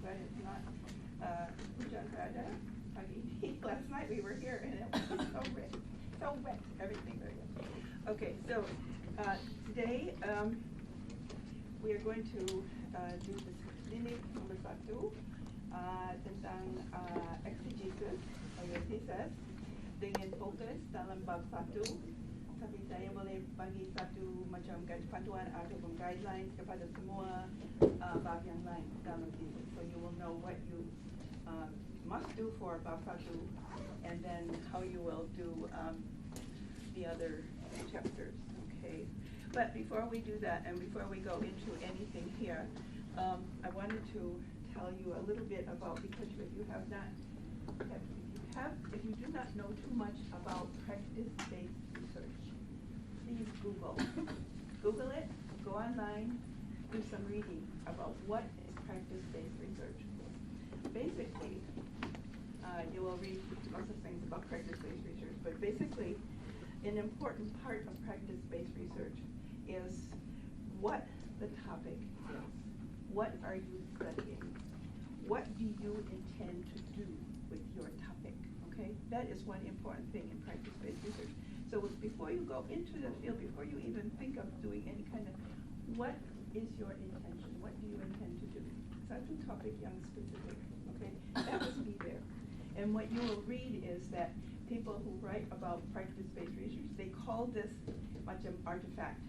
but it's not. Hujan berada pagi ini. Last night we were here and it was so wet, everything very wet. Okay, so today we are going to do this klinik nomor 1 tentang exegesis atau thesis dengan fokus dalam bab 1. Tapi saya boleh bagi satu macam panduan atau guidelines kepada semua bab yang lain dalam thesis. So you will know what you must do for bab 1 and then how you will do the other chapters. Okay. But before we do that and before we go into anything here, I wanted to tell you a little bit about, because if you have not, if you do not know too much about practice-based research, please Google it, go online, do some reading about what is practice-based research. Basically, you will read lots of things about practice-based research, but basically, an important part of practice-based research is what the topic is. What are you studying? What do you intend to do with your topic? Okay, that is one important thing in practice-based research. So before you go into the field, before you even think of doing any kind of, what is your intention? What do you intend to do? Satu topic yang specific, okay? That must be there. And what you will read is that people who write about practice-based research, they call this macam artifact,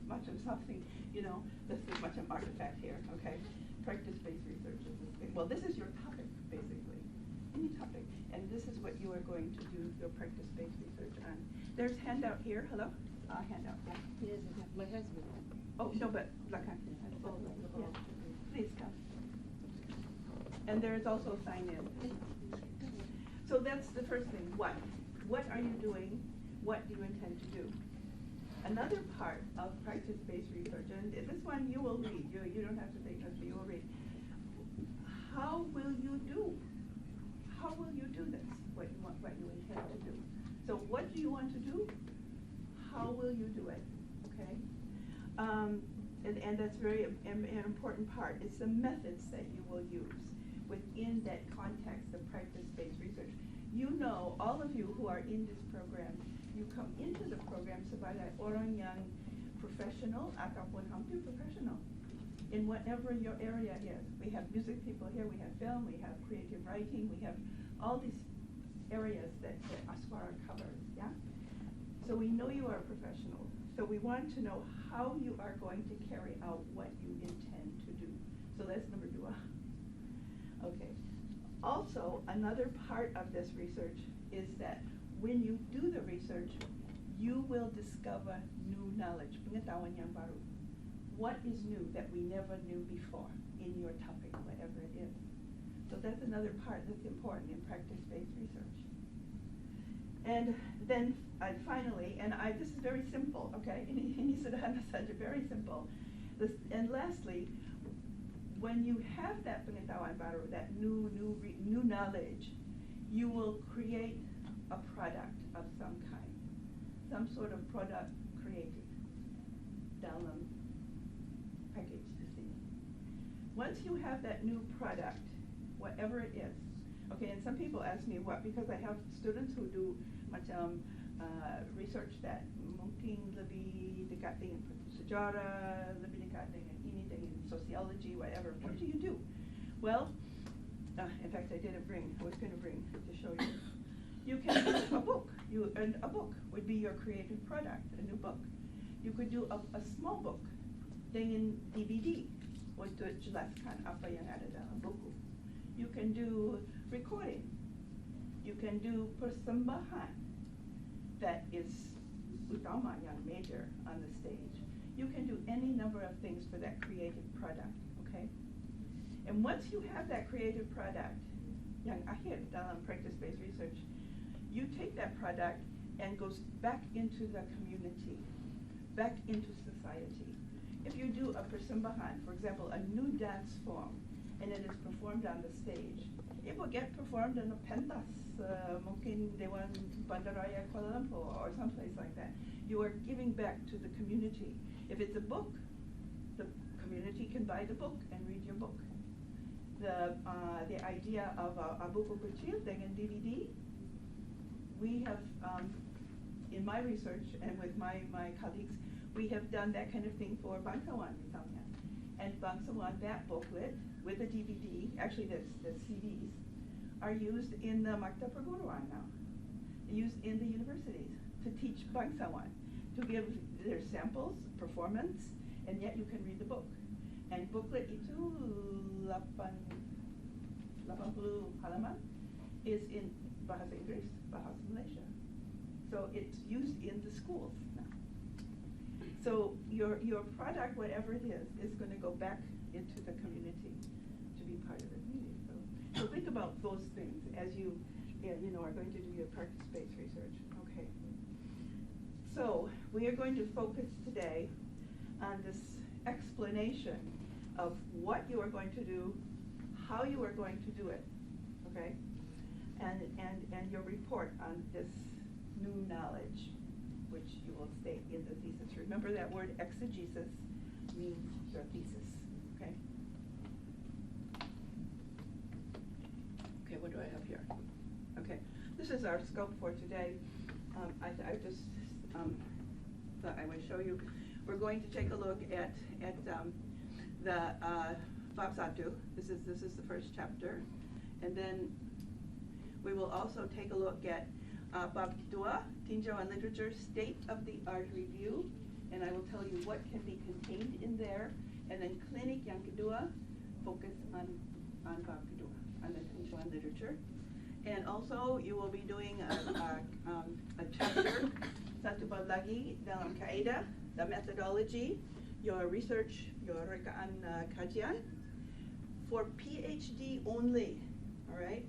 macam something, you know, this is macam artifact here, okay? Practice-based research is this thing. Well, this is your topic, basically, any topic. And this is what you are going to do your practice-based research on. There's handout here, hello? Handout, yeah. Yes, my husband. Oh, no, but, Lakan. Oh, yeah. Please come. And there is also sign in. So that's the first thing, what? What are you doing? What do you intend to do? Another part of practice-based research, and this one you will read, you don't have to take notes, but you will read. How will you do? How will you do this, what you intend to do? So what do you want to do? How will you do it, okay? And that's very an important part. It's the methods that you will use within that context of practice-based research. You know, all of you who are in this program, you come into the program sebagai orang yang professional ataupun hampir professional in whatever your area is. We have music people here, we have film, we have creative writing, we have all these areas that ASWARA covers, yeah? So we know you are a professional. So we want to know how you are going to carry out what you intend to do. So that's number 2. Okay. Also, another part of this research is that when you do the research, you will discover new knowledge, pengetahuan yang baru. What is new that we never knew before in your topic, whatever it is. So that's another part that's important in practice-based research. And then finally, and this is very simple, okay? Ini sederhana saja, very simple. And lastly, when you have that pengetahuan baru, that new knowledge, you will create a product of some kind, some sort of product created dalam package di sini. Once you have that new product, whatever it is, okay, and some people ask me what, because I have students who do macam research that mungkin lebih dekat dengan sejarah, lebih dekat dengan ini, dengan sociology, whatever. What do you do? Well, in fact, I was going to bring to show you. You can do a book. A book would be your creative product, a new book. You could do a small book dengan DVD untuk jelaskan apa yang ada dalam buku. You can do recording. You can do persembahan that is utama yang major on the stage. You can do any number of things for that creative product, okay? And once you have that creative product, yang akhir dalam practice-based research, you take that product and goes back into the community, back into society. If you do a persembahan, for example, a new dance form, and it is performed on the stage, it will get performed in a pentas, mungkin Dewan Bandaraya Kuala Lumpur or someplace like that. You are giving back to the community. If it's a book, the community can buy the book and read your book. the idea of a buku kecil dengan DVD. We have, in my research and with my colleagues, we have done that kind of thing for Bangsawan misalnya. And Bangsawan, that booklet with the DVD, actually the CDs, are used in the Maktab Perguruan now, used in the universities to teach Bangsawan, to give their samples, performance, and yet you can read the book. And booklet itu 80 halaman is in Bahasa Inggris, Bahasa Malaysia. So it's used in the schools now. So your product, whatever it is going to go back into the community to be part of the community. So think about those things as you are going to do your practice-based research. Okay. So we are going to focus today on this explanation of what you are going to do, how you are going to do it, okay, and your report on this new knowledge, which you will state in the thesis. Remember that word exegesis means your thesis, okay? Okay, what do I have here? Okay, this is our scope for today. I just thought I would show you. We're going to take a look at the Bab 1. This is the first chapter, and then we will also take a look at Bab 2, Tinjau and Literature, State of the Art Review, and I will tell you what can be contained in there, and then Klinik yang kedua, focus on Bab 2, on the Tinjau and Literature, and also you will be doing a chapter, satu bab lagi dalam kaidah, the methodology, your research, your rekaan kajian. For PhD only, all right,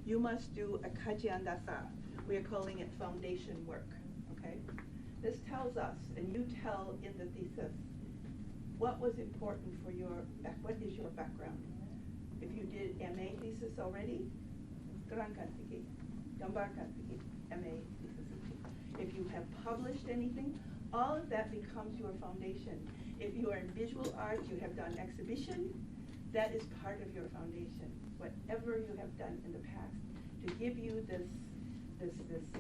you must do a kajian dasar. We are calling it foundation work, okay? This tells us, and you tell in the thesis, what was important for what is your background? If you did MA thesis already, terangkan sikit, gambarkan sikit MA thesis. If you have published anything, all of that becomes your foundation. If you are in visual arts, you have done exhibition, that is part of your foundation. Whatever you have done in the past to give you this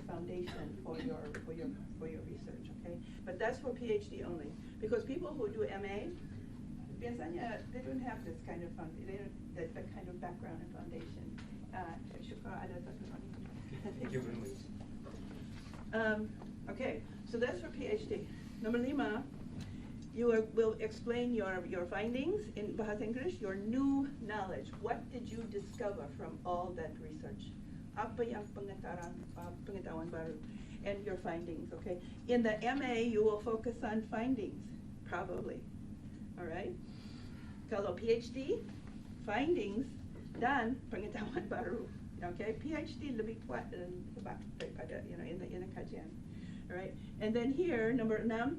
foundation for your research, okay? But that's for PhD only, because people who do MA, biasanya they don't have this kind of that kind of background and foundation. Syukra ada satu lagi. Thank you very much. Okay, so that's for PhD. Number 5, you will explain your findings in Bahasa Inggris, your new knowledge. What did you discover from all that research? Apa yang pengetahuan baru, and your findings, okay? In the MA, you will focus on findings, probably, all right? Kalau PhD, findings, dan pengetahuan baru, okay? PhD lebih kuat sebab daripada, in the kajian, all right? And then here, number 6,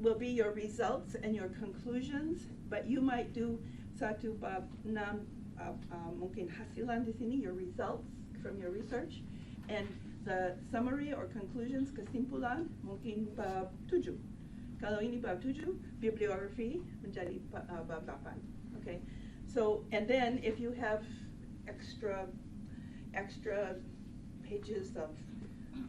will be your results and your conclusions, but you might do satu bab 6, mungkin hasilan di sini, your results from your research, and the summary or conclusions, kesimpulan, mungkin bab 7. Kalau ini bab 7, bibliografi menjadi bab 8. Okay, so and then if you have extra pages of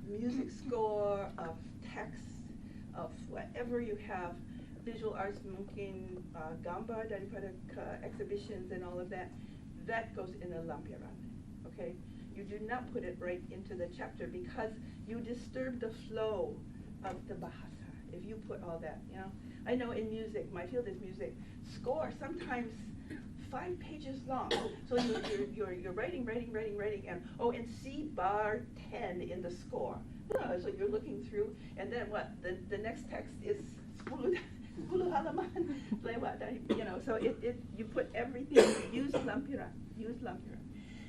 music score, of text, of whatever you have, visual arts, mungkin gambar daripada exhibitions and all of that, that goes in the lampiran, okay? You do not put it right into the chapter because you disturb the flow of the bahasa if you put all that, I know in music, my field is music, score sometimes 5 pages long. So you're writing, and and C bar 10 in the score. So you're looking through, and then what? The next text is 10 halaman lewat dari, So you put everything. Use lampiran,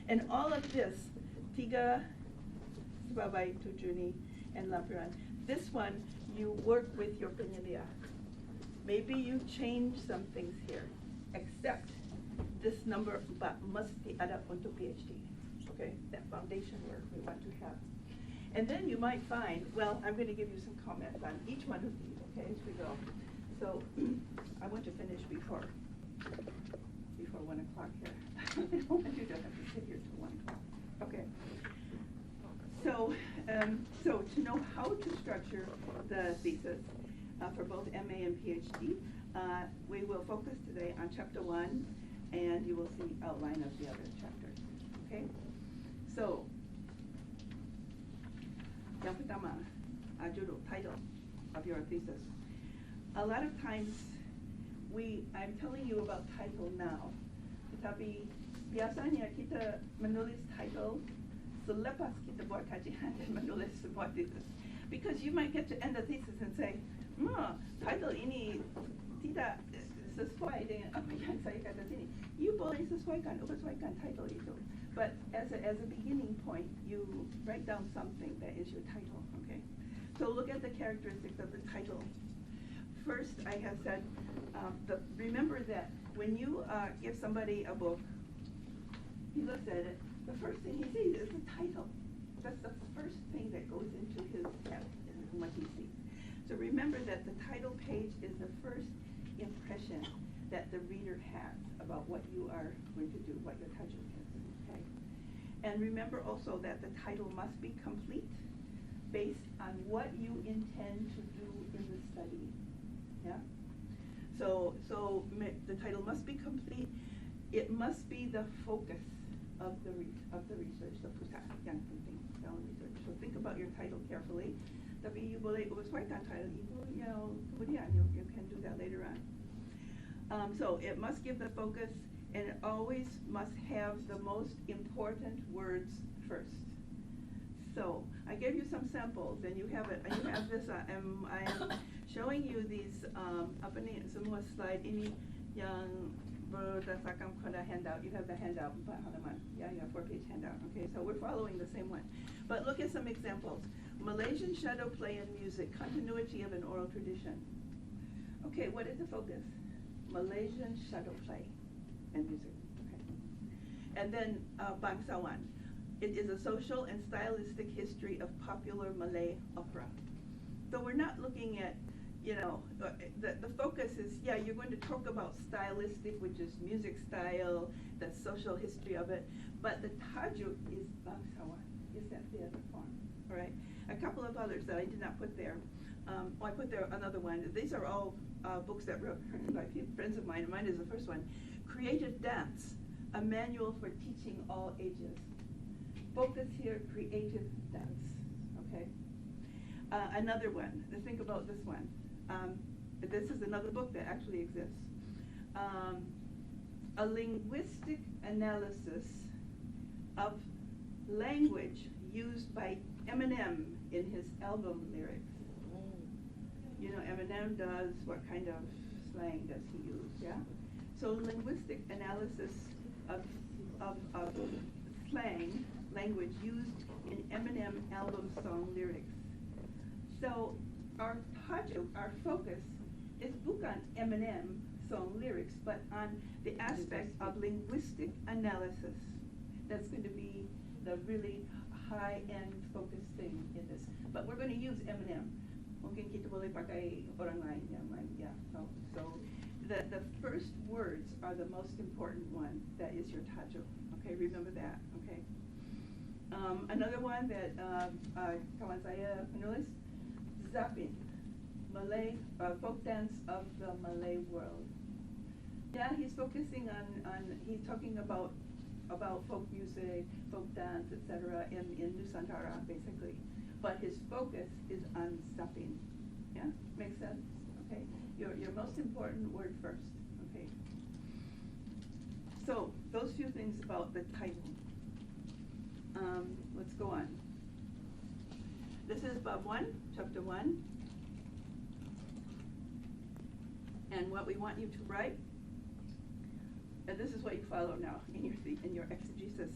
and all of this 3 sebagai 7 ni and lampiran. This one you work with your penyelia. Maybe you change some things here, except this number 4 mesti ada untuk PhD. Okay, that foundation work we want to have. And then you might find, well, I'm going to give you some comments on each one of these, okay, as we go. So I want to finish before 1 o'clock here. I don't want you to have to sit here till 1:12. Okay. So to know how to structure the thesis for both MA and PhD, we will focus today on Chapter 1, and you will see outline of the other chapters. Okay? So, yang pertama, judul, title of your thesis. A lot of times, I'm telling you about title now, tetapi biasanya kita menulis title selepas kita buat kajian dan menulis sebuah thesis. Because you might get to end the thesis and say, title ini tidak sesuai dengan apa yang saya kata sini. You boleh sesuaikan title itu. But as a beginning point, you write down something that is your title, okay? So look at the characteristics of the title. First, I have said, remember that when you give somebody a book, he looks at it, the first thing he sees is the title. That's the first thing that goes into his head, and what he sees. So remember that the title page is the first impression that the reader has about what you are going to do, what your tajud is. Okay? And remember also that the title must be complete based on what you intend to do in the study. Yeah? So the title must be complete. It must be the focus of the research, the pusat yang penting dalam research. So think about your title carefully. Tapi you boleh sesuaikan title itu, kemudian you can do that later on. So it must give the focus, and it always must have the most important words first. So I gave you some samples, and you have it. You have this. I am showing you these apa ni semua slide ini yang berdasarkan pada handout. You have the handout 4 halaman. Yeah, you have 4-page handout. Okay, so we're following the same one. But look at some examples. Malaysian shadow play and music, continuity of an oral tradition. Okay, what is the focus? Malaysian shadow play and music. Okay. And then Bangsawan. It is a social and stylistic history of popular Malay opera. So we're not looking at, the focus is, you're going to talk about stylistic, which is music style, the social history of it, but the tajuk is Bangsawan, is that theater form, all right? A couple of others that I did not put there. I put there another one. These are all books that were written by friends of mine, and mine is the first one. Creative Dance, a manual for teaching all ages. Focus here, creative dance, okay? Another one, think about this one. This is another book that actually exists. A linguistic analysis of language used by Eminem in his album lyrics. Eminem does, what kind of slang does he use, yeah? So linguistic analysis of slang, language used in Eminem album song lyrics. So our tajuk, our focus, is bukan Eminem song lyrics, but on the aspect of linguistic analysis. That's going to be the really high-end focus thing in this. But we're going to use Eminem. Mungkin kita boleh pakai orang lain yang lain, yeah. So the first words are the most important one. That is your tajuk. Okay, remember that. Okay. Another one that kawan saya penulis, Zapin, Malay folk dance of the Malay world. Yeah, he's focusing on he's talking about folk music, folk dance, etc. in Nusantara basically, but his focus is on Zapin. Yeah, makes sense. Okay, your most important word first. Okay. So those few things about the title. Let's go on. This is Bab 1, Chapter 1. And what we want you to write, and this is what you follow now in your exegesis.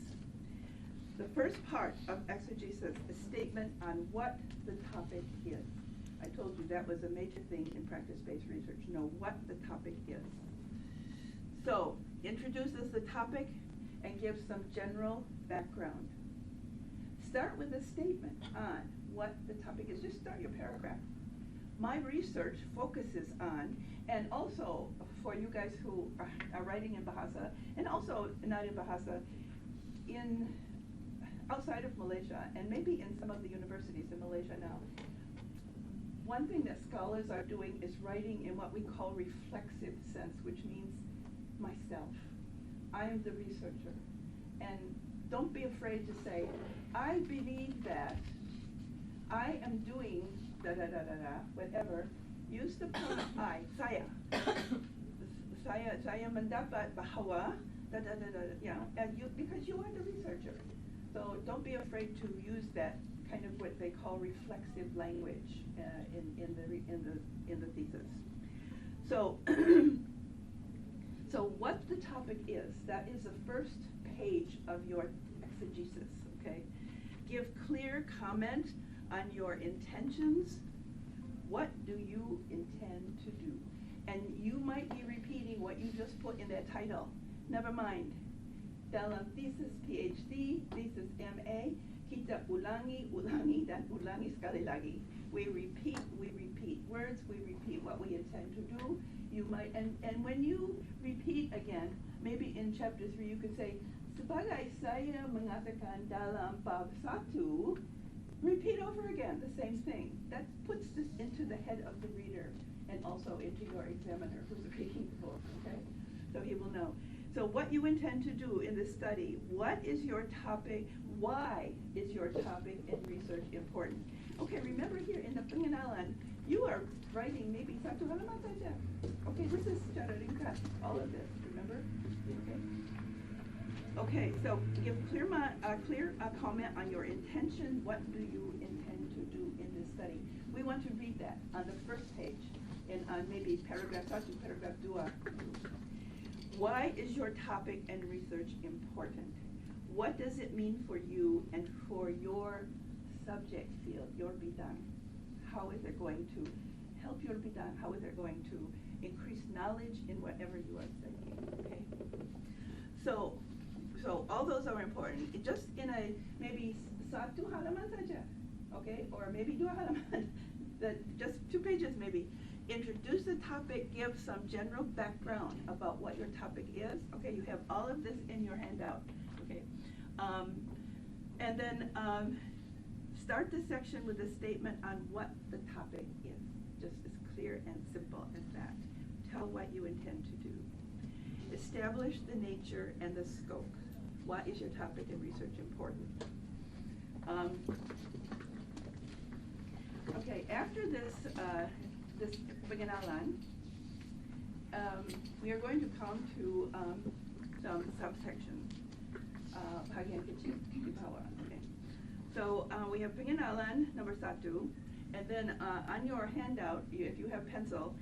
The first part of exegesis is statement on what the topic is. I told you that was a major thing in practice-based research, know what the topic is. So, introduces the topic and gives some general background. Start with a statement on what the topic is. Just start your paragraph. My research focuses on, And also, for you guys who are writing in Bahasa, and also not in Bahasa, outside of Malaysia, and maybe in some of the universities in Malaysia now, one thing that scholars are doing is writing in what we call reflexive sense, which means myself. I am the researcher. And don't be afraid to say, I believe that I am doing da-da-da-da-da, whatever. Use the pronoun I, saya. Saya mendapat bahwa, da-da-da-da, because you are the researcher. So don't be afraid to use that kind of what they call reflexive language in the thesis. So, so what the topic is, that is the first page of your exegesis, okay? Give clear comment on your intentions. What do you intend to do? And you might be repeating what you just put in that title. Never mind. Dalam thesis PhD, thesis MA, kita ulangi, dan ulangi sekali lagi. We repeat words, we repeat what we intend to do. You might, and when you repeat again, maybe in chapter 3 you could say, sebagai saya mengatakan dalam bab 1, repeat over again the same thing. That puts this into the head of the reader and also into your examiner who's reading the book, okay? So he will know. So what you intend to do in this study, what is your topic, why is your topic and research important? Okay, remember here in the pengenalan, you are writing maybe satu halaman saja. Okay, this is secara ringkas, all of this, remember? Okay. Okay, so give clear comment on your intention. What do you intend to do in this study? We want to read that on the first page, and on maybe paragraph 1, paragraph 2. Why is your topic and research important? What does it mean for you and for your subject field, your bidang? How is it going to help your bidang? How is it going to increase knowledge in whatever you are studying? Okay. So all those are important. Just in a maybe satu halaman saja, okay, or maybe 2 halaman, just 2 pages maybe. Introduce the topic, give some general background about what your topic is. Okay, you have all of this in your handout. Okay, and then start the section with a statement on what the topic is. Just as clear and simple as that. Tell what you intend to do. Establish the nature and the scope. Why is your topic and research important? Okay, after this pengenalan, we are going to come to some subsections. Bagian kecil di bawah. Okay. So we have pengenalan number 1, and then on your handout, if you have pencil,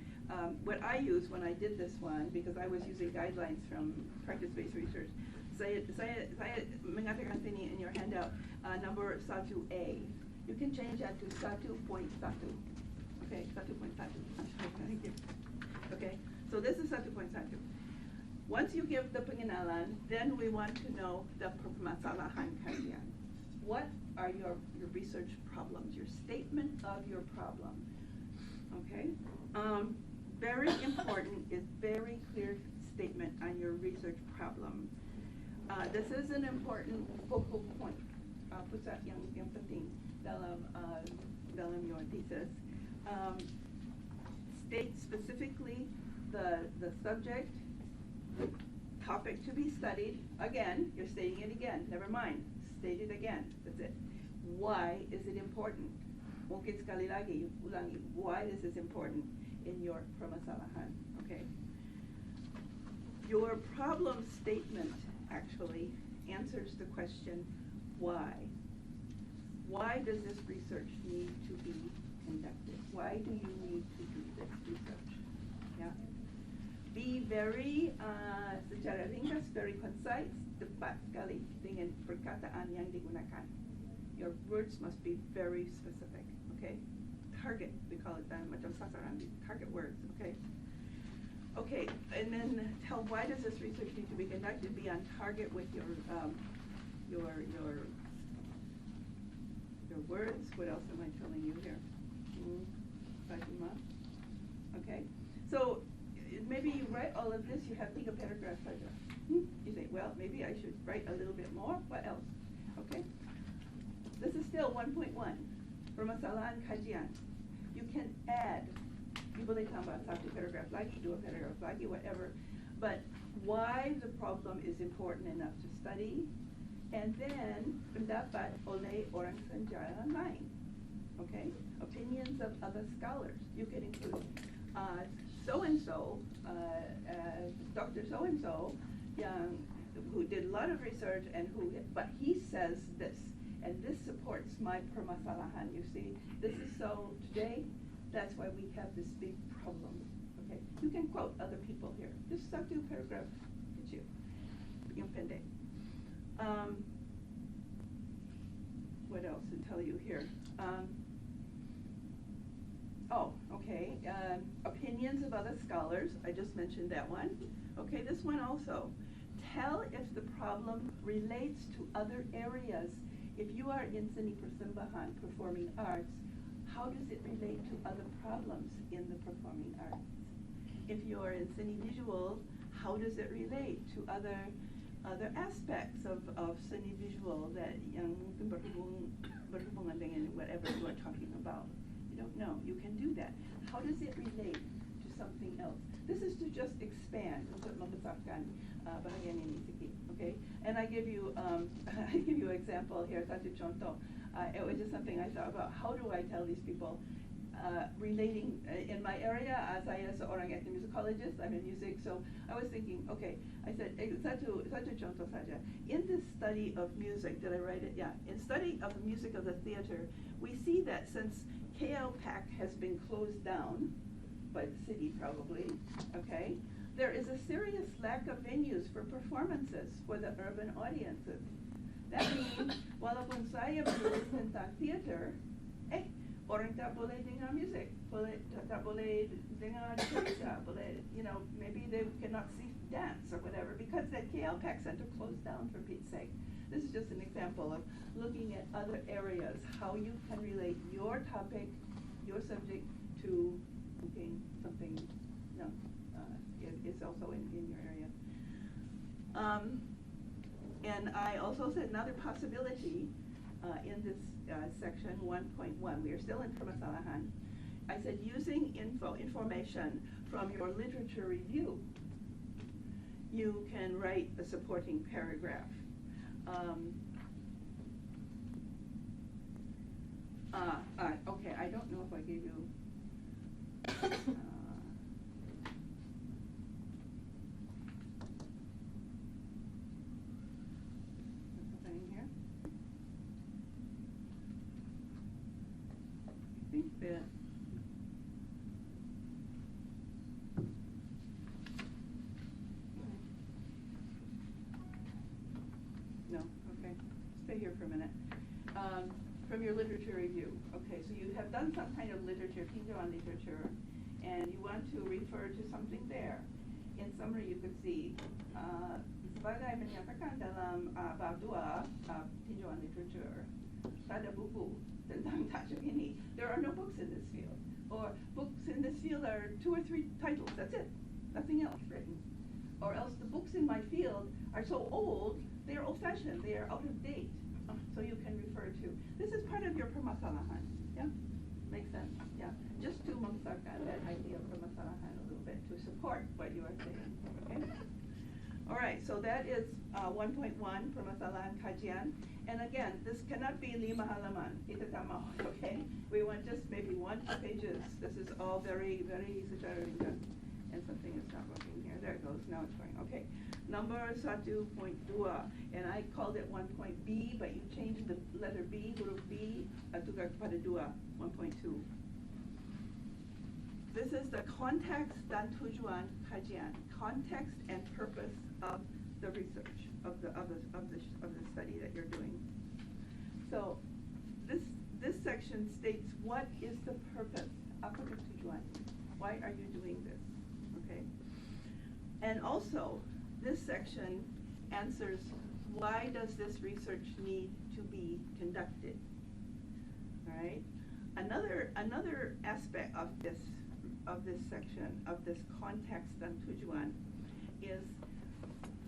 what I used when I did this one, because I was using guidelines from practice-based research, saya mengatakan sini in your handout number 1A. You can change that to 1.1. Okay, 1.1. Thank you. Okay, so this is 1.1. Once you give the pengenalan, then we want to know the permasalahan kalian. What are your research problems? Your statement of your problem. Okay, very important is very clear statement on your research problem. This is an important focal point. Pusat yang penting dalam your thesis. State specifically the subject, the topic to be studied. Again, you're stating it again. Never mind. State it again. That's it. Why is it important? Mungkin sekali lagi, ulangi. Why this is important in your permasalahan? Okay. Your problem statement actually answers the question, why? Why does this research need to be conducted? Why do you need to do this research? Yeah. Be very, secara ringkas, very concise, tepat sekali dengan perkataan yang digunakan. Your words must be very specific, okay? Target, we call it macam sasaran, target words, okay? Okay, and then tell why does this research need to be conducted? Be on target with your words. What else am I telling you here? Fatima. Okay, so maybe you write all of this, you have 3 paragraphs saja. You say, well, maybe I should write a little bit more. What else? Okay. This is still 1.1. Permasalahan kajian. You can add. You boleh tambah 1 paragraph lagi, 2 paragraph lagi, whatever. But why the problem is important enough to study, and then pendapat oleh orang sejarah lain. Okay? Opinions of other scholars. You can include so-and-so, Dr. So-and-so, who did a lot of research and but he says this, and this supports my permasalahan, you see. This is so, today, that's why we have this big problem. Okay? You can quote other people here. Just 1 paragraph, kecil, yung pendek. What else to tell you here? Okay. Opinions of other scholars. I just mentioned that one. Okay, this one also. Tell if the problem relates to other areas. If you are in Seni Persembahan, performing arts, how does it relate to other problems in the performing arts? If you are in Seni Visual, how does it relate to other aspects of Seni Visual that yang mungkin berhubungan dengan whatever you are talking about? You don't know. You can do that. How does it relate to something else? This is to just expand untuk membesarkan bahagian ini sedikit, okay? And I give you an example here, satu contoh. It was just something I thought about. How do I tell these people relating in my area? Saya seorang ethnomusicologist. I'm in music, so I was thinking, okay. I said satu contoh saja. In this study of music, did I write it? Yeah. In study of the music of the theater, we see that since KLPAC has been closed down by the city, probably, okay, there is a serious lack of venues for performances for the urban audiences. That means, walaupun saya menulis tentang theater, orang tak boleh dengar music, tak boleh dengar cerita, boleh, maybe they cannot see dance or whatever, because that KLPAC Center closed down, for Pete's sake. This is just an example of looking at other areas, how you can relate your topic, your subject to something is also in your area. And I also said another possibility in this section 1.1. We are still in permasalahan. I said using information from your literature review, you can write a supporting paragraph. Okay, I don't know if I gave you. Something in here. I think that. No, okay. Stay here for a minute. From your literature review. Okay, so you have done some kind of literature, tinjauan literature, and you want to refer to something there. In summary, you could see, sebagai menyatakan dalam bab 2 tinjauan literature, tak ada buku tentang tajuk ini. There are no books in this field. Or books in this field are 2 or 3 titles, that's it. Nothing else written. Or else the books in my field are so old, they are old-fashioned, they are out of date. So you can refer to. This is part of your permasalahan. Yeah? Makes sense? Yeah. Just to membesarkan that idea of permasalahan a little bit to support what you are saying. Okay? All right, so that is 1.1, permasalahan kajian. And again, this cannot be 5 halaman. Kita tak mau, okay? We want just maybe 1 2 pages. This is all very, very secara ringkas. And something is not working here. There it goes. Now it's going. Okay. Number 1.2, and I called it 1.B, but you changed the letter B, huruf B, tukar kepada 2, 1.2. This is the context dan tujuan kajian, context and purpose of the research of the study that you're doing. So this section states what is the purpose, apa tujuan? Why are you doing this? Okay, and also. This section answers why does this research need to be conducted. All right. Another aspect of this of this section, of this context dan tujuan, is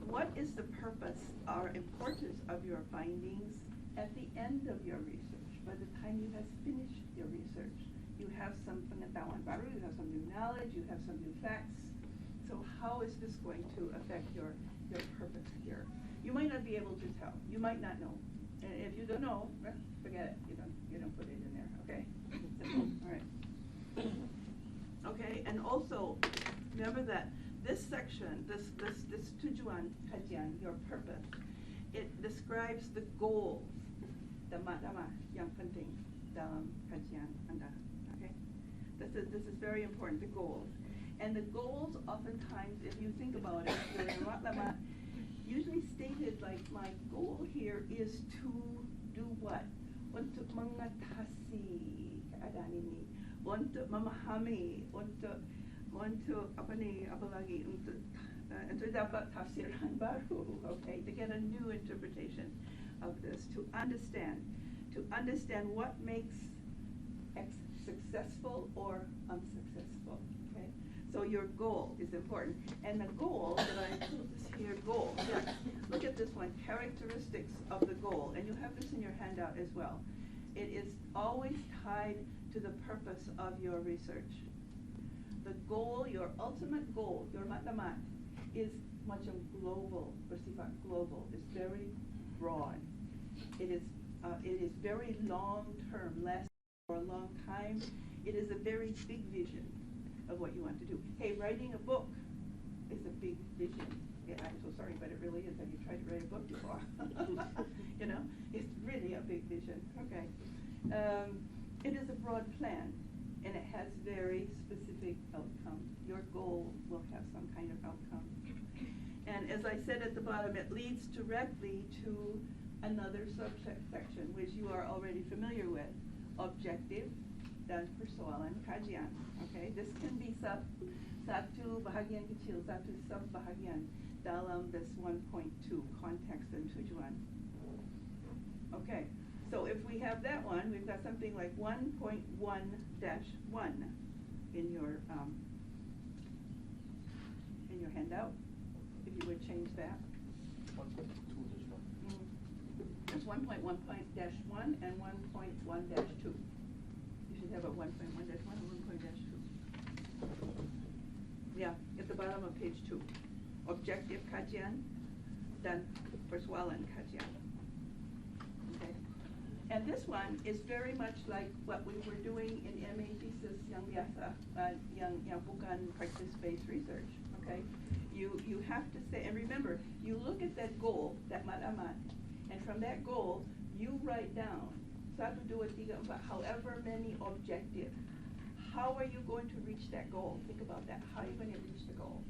what is the purpose or importance of your findings at the end of your research? By the time you have finished your research, you have some pengetahuan baru, you have some new knowledge, you have some new facts. So how is this going to affect your purpose here? You might not be able to tell. You might not know. And if you don't know, well, forget it. You don't put it in there, okay? All right. Okay, and also remember that this section, this tujuan kajian, your purpose, it describes the goals, dama-dama yang penting dalam kajian Anda. Okay, this is very important. The goals, and the goals oftentimes, if you think about it, usually stated like my goal here is to do what? Untuk mengatasi keadaan ini, untuk memahami, untuk dapat tafsiran baru, okay, to get a new interpretation of this, to understand what makes X successful or unsuccessful, okay? So your goal is important, and the goal that I put this here, goal, yeah, look at this one, characteristics of the goal, and you have this in your handout as well. It is always tied to the purpose of your research. The goal, your ultimate goal, your matlamat, is macam global, bersifat global. It's very broad. It is very long term, last for a long time. It is a very big vision of what you want to do. Hey, writing a book is a big vision. Yeah, I'm so sorry, but it really is. Have you tried to write a book before? You know, it's really a big vision. Okay. It is a broad plan, and it has very specific outcome. Your goal will have some kind of outcome. And as I said at the bottom, it leads directly to another subsection, which you are already familiar with, objective dan persoalan kajian. Okay, this can be satu bahagian kecil, satu sub-bahagian dalam this 1.2, context dan tujuan. Okay, so if we have that one, we've got something like 1.1-1 in your handout. If you would change that. 1.2-1. There's 1.1-1 and 1.1-2. You should have a 1.1-1 and 1.2. Yeah, at the bottom of page 2. Objective kajian dan persoalan kajian. Okay. And this one is very much like what we were doing in MA thesis yang biasa, yang bukan practice-based research. Okay. You have to say, and remember, you look at that goal, that matlamat, and from that goal, you write down 1, 2, 3, 4, however many objectives. How are you going to reach that goal? Think about that. How are you going to reach the goal?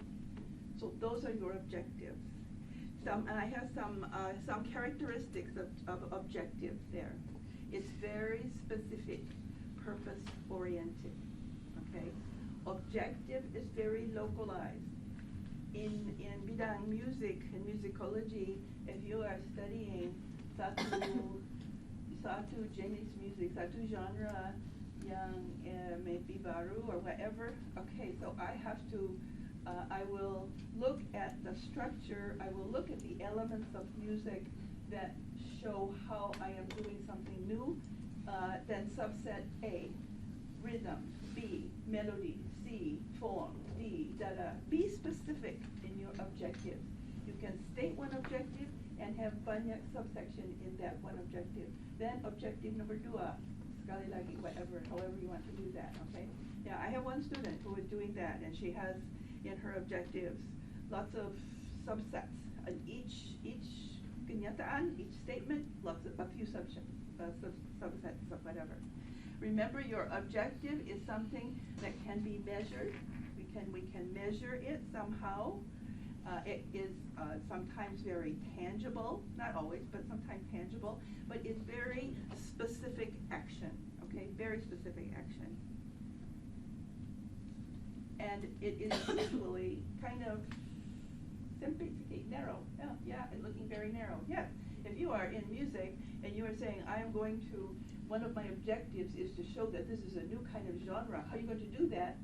So those are your objectives. And I have some characteristics of objectives there. It's very specific, purpose-oriented. Okay, objective is very localized. In bidang music and musicology, if you are studying satu jenis music, satu genre yang maybe baru or whatever, okay, so I will look at the structure, I will look at the elements of music that show how I am doing something new. Then subset A, rhythm, B, melody, C, form, D, da-da. Be specific in your objective. You can state one objective and have banyak subsection in that one objective. Then objective number 2, sekali lagi, however you want to do that, okay? Yeah, I have one student who is doing that, and she has in her objectives lots of subsets. And each kenyataan, each statement, a few subsets of whatever. Remember, your objective is something that can be measured. We can measure it somehow. It is sometimes very tangible, not always, but sometimes tangible, but it's very specific action, okay? Very specific action. And it is usually kind of narrow. Yeah, and looking very narrow. Yes, if you are in music and you are saying, I am going to, one of my objectives is to show that this is a new kind of genre. How are you going to do that?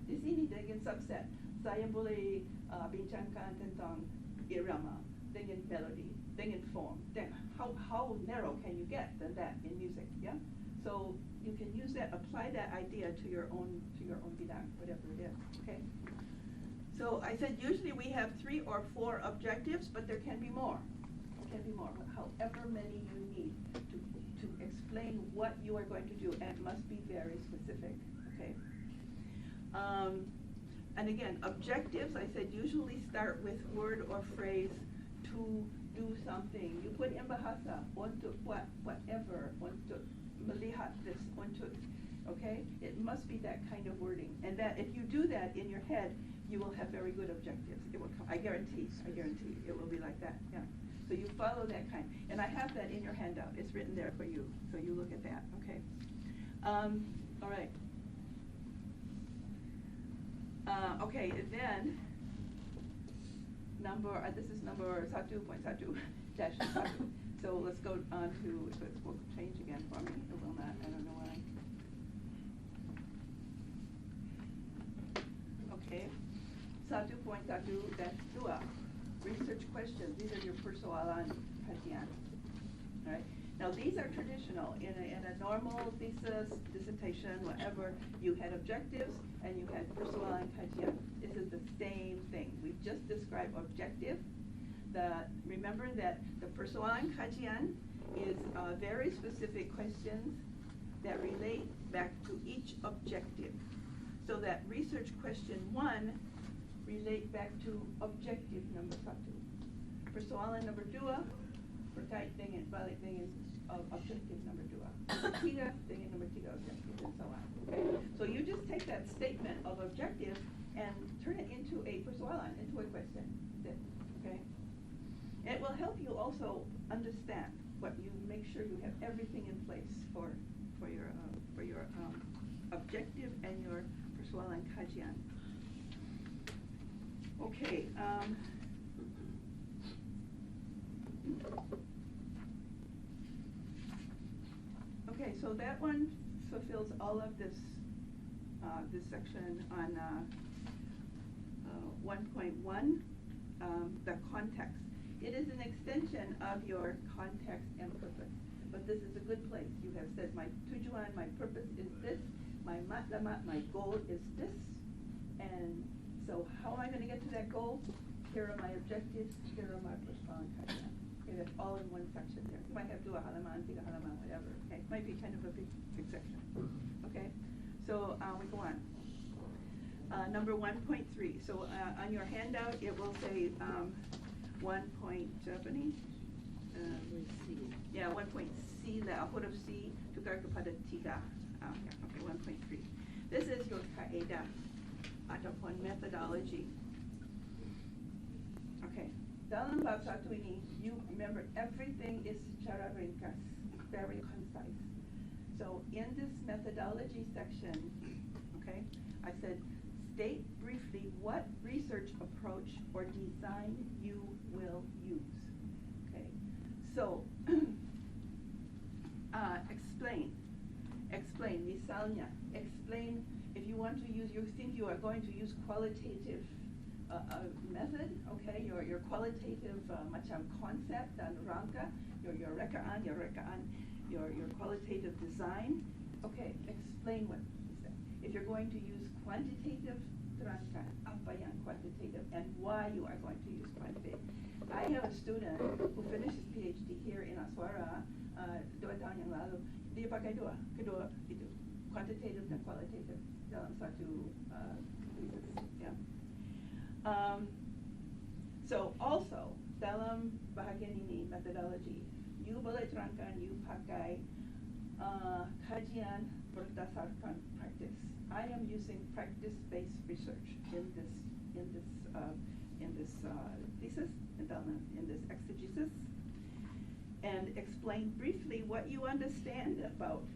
di sini dengan subset, saya boleh bincangkan tentang irama, dengan melody, dengan form. Then how narrow can you get than that in music? Yeah. So you can use that, apply that idea to your own bidang, whatever it is. Okay. So I said usually we have 3 or 4 objectives, but there can be more. There can be more, however many you need to explain what you are going to do, and it must be very specific. Okay. And again, objectives, I said usually start with word or phrase to do something. You put in bahasa, untuk whatever, untuk melihat this, untuk, okay? It must be that kind of wording. And that if you do that in your head, you will have very good objectives. It will come, I guarantee, it will be like that, yeah. So you follow that kind. And I have that in your handout. It's written there for you, so you look at that, okay? All right. Okay, and then this is number 1.1-1. So let's go on to, it will change again for me. It will not, I don't know why. Okay, 1.1-2, research questions. These are your persoalan kajian. All right. Now these are traditional. In a normal thesis, dissertation, whatever, you had objectives and you had persoalan kajian. This is the same thing. We've just described objective. Remember that the persoalan kajian is very specific questions that relate back to each objective. So that research question 1 relate back to objective number 1. Persoalan number 2 berkait dengan balik dengan objective number 2. 3 dengan number 3 objective, and so on. Okay? So you just take that statement of objective and turn it into a persoalan, into a question. That's it. Okay? And it will help you also understand what you make sure you have everything in place for your objective and your persoalan kajian. Okay. Okay, so that one fulfills all of this section on 1.1, the context. It is an extension of your context and purpose, but this is a good place. You have said my tujuan, my purpose is this, my matlamat, my goal is this, and so how am I going to get to that goal? Here are my objectives, here are my persoalan kajian. Okay, that's all in one section there. You might have 2 halaman, 3 halaman, whatever. Okay, it might be kind of a big section. Okay, so we go on. Number 1.3. So on your handout, it will say 1.C. Yeah, 1.C lah, huruf C tukar kepada 3. Okay, 1.3. This is your kaedah ataupun methodology. Okay. Dalam bab 1 ini, you remember everything is secara ringkas, very concise. So in this methodology section, okay, I said, state briefly what research approach or design you will use. Okay, so explain, misalnya, explain if you want to use, you think you are going to use qualitative method, okay, your qualitative macam concept dan rangka, your rekaan, your qualitative design, okay, explain what is that. If you're going to use quantitative, terangkan apa yang quantitative and why you are going to use quantitative. I have a student who finished his PhD here in ASWARA 2 tahun yang lalu. Dia pakai kedua itu, quantitative dan qualitative dalam satu thesis, yeah. So also dalam bahagian ini methodology, you boleh terangkan you pakai kajian berdasarkan practice. I am using practice-based research in this thesis, in this exegesis, and explain briefly what you understand about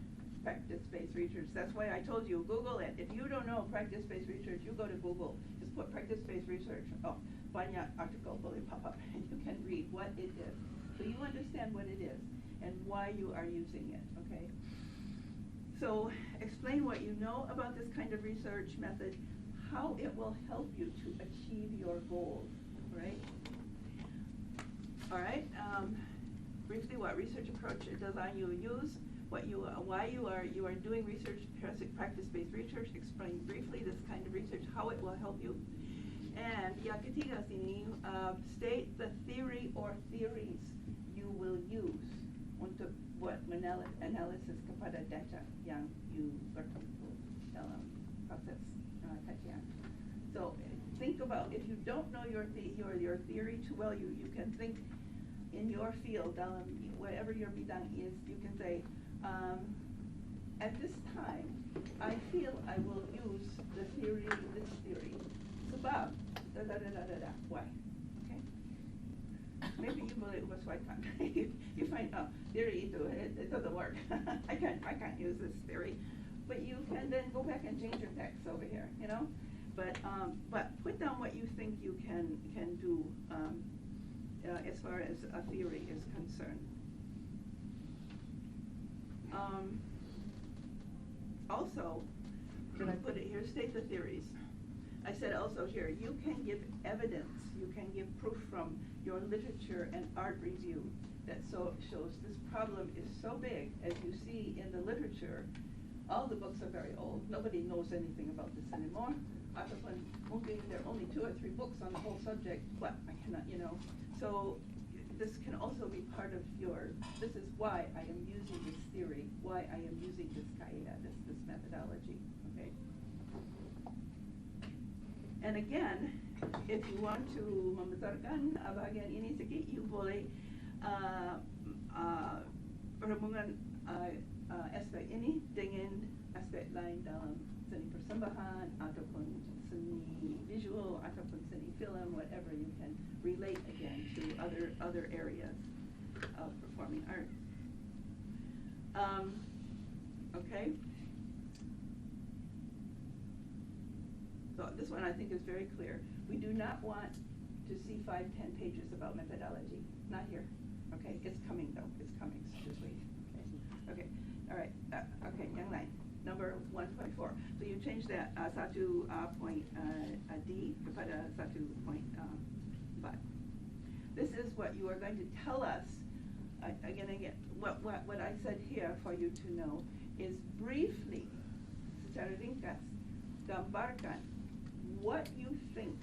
practice-based research. That's why I told you, Google it. If you don't know practice-based research, you go to Google. Just put practice-based research. Oh, banyak article boleh pop up, and you can read what it is. So you understand what it is and why you are using it, okay? So explain what you know about this kind of research method, how it will help you to achieve your goals, right? All right, briefly what research approach design you use, why you are doing research, practice-based research, explain briefly this kind of research, how it will help you. And yang ketiga sini, state the theory or theories you will use untuk buat analisis kepada data yang you berkumpul dalam proses kajian. So think about, if you don't know your theory too well, you can think in your field, whatever your bidang is, you can say, at this time, I feel I will use this theory, sebab, da-da-da-da-da-da, why? Okay? Maybe you believe was why can't you find out theory it doesn't work. I can't use this theory. But you can then go back and change your text over here, you know? But put down what you think you can do as far as a theory is concerned. Also, did I put it here? State the theories. I said also here, you can give evidence, you can give proof from your literature and art review that shows this problem is so big, as you see in the literature. All the books are very old. Nobody knows anything about this anymore. Mungkin there are only 2 or 3 books on the whole subject, but I cannot, you know. So this can also be part of this is why I am using this theory, why I am using this kaya, this methodology, okay? And again, if you want to membesarkan bahagian ini sedikit, you boleh perhubungan aspek ini dengan aspek lain dalam seni persembahan ataupun seni visual ataupun seni film, whatever you can relate again to other areas of performing arts. Okay. So this one I think is very clear. We do not want to see 5-10 pages about methodology. Not here. Okay, it's coming though. It's coming. So just wait. Okay. All right. Okay, yang lain. Number 1.4. So you change that satu point D kepada 1.4. This is what you are going to tell us. Again, what I said here for you to know is briefly, secara ringkas, gambarkan what you think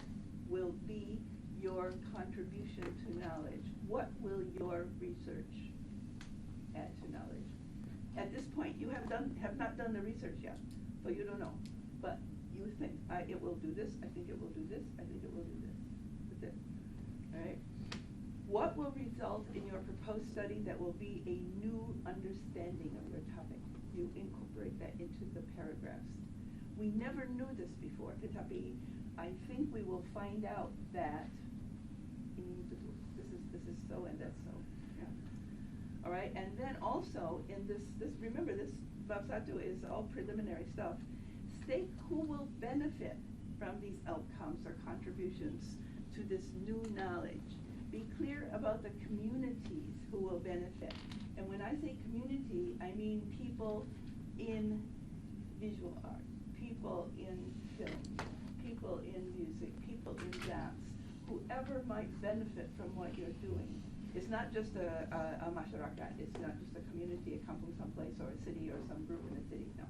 will be your contribution to knowledge. What will your research add to knowledge? At this point, you have not done the research yet, so you don't know. But you think, it will do this, I think it will do this, I think it will do this. That's it. All right? What will result in your proposed study that will be a new understanding of your topic? You incorporate that into the paragraphs. We never knew this before, tetapi I think we will find out that this is so and that's so. Yeah. All right, and then also in this remember this bab satu is all preliminary stuff. State who will benefit from these outcomes or contributions to this new knowledge. Be clear about the communities who will benefit. And when I say community, I mean people in visual art, people in film, people in music, people in dance, whoever might benefit from what you're doing. It's not just a masyarakat, it's not just a community, a kampung someplace, or a city, or some group in a city, no.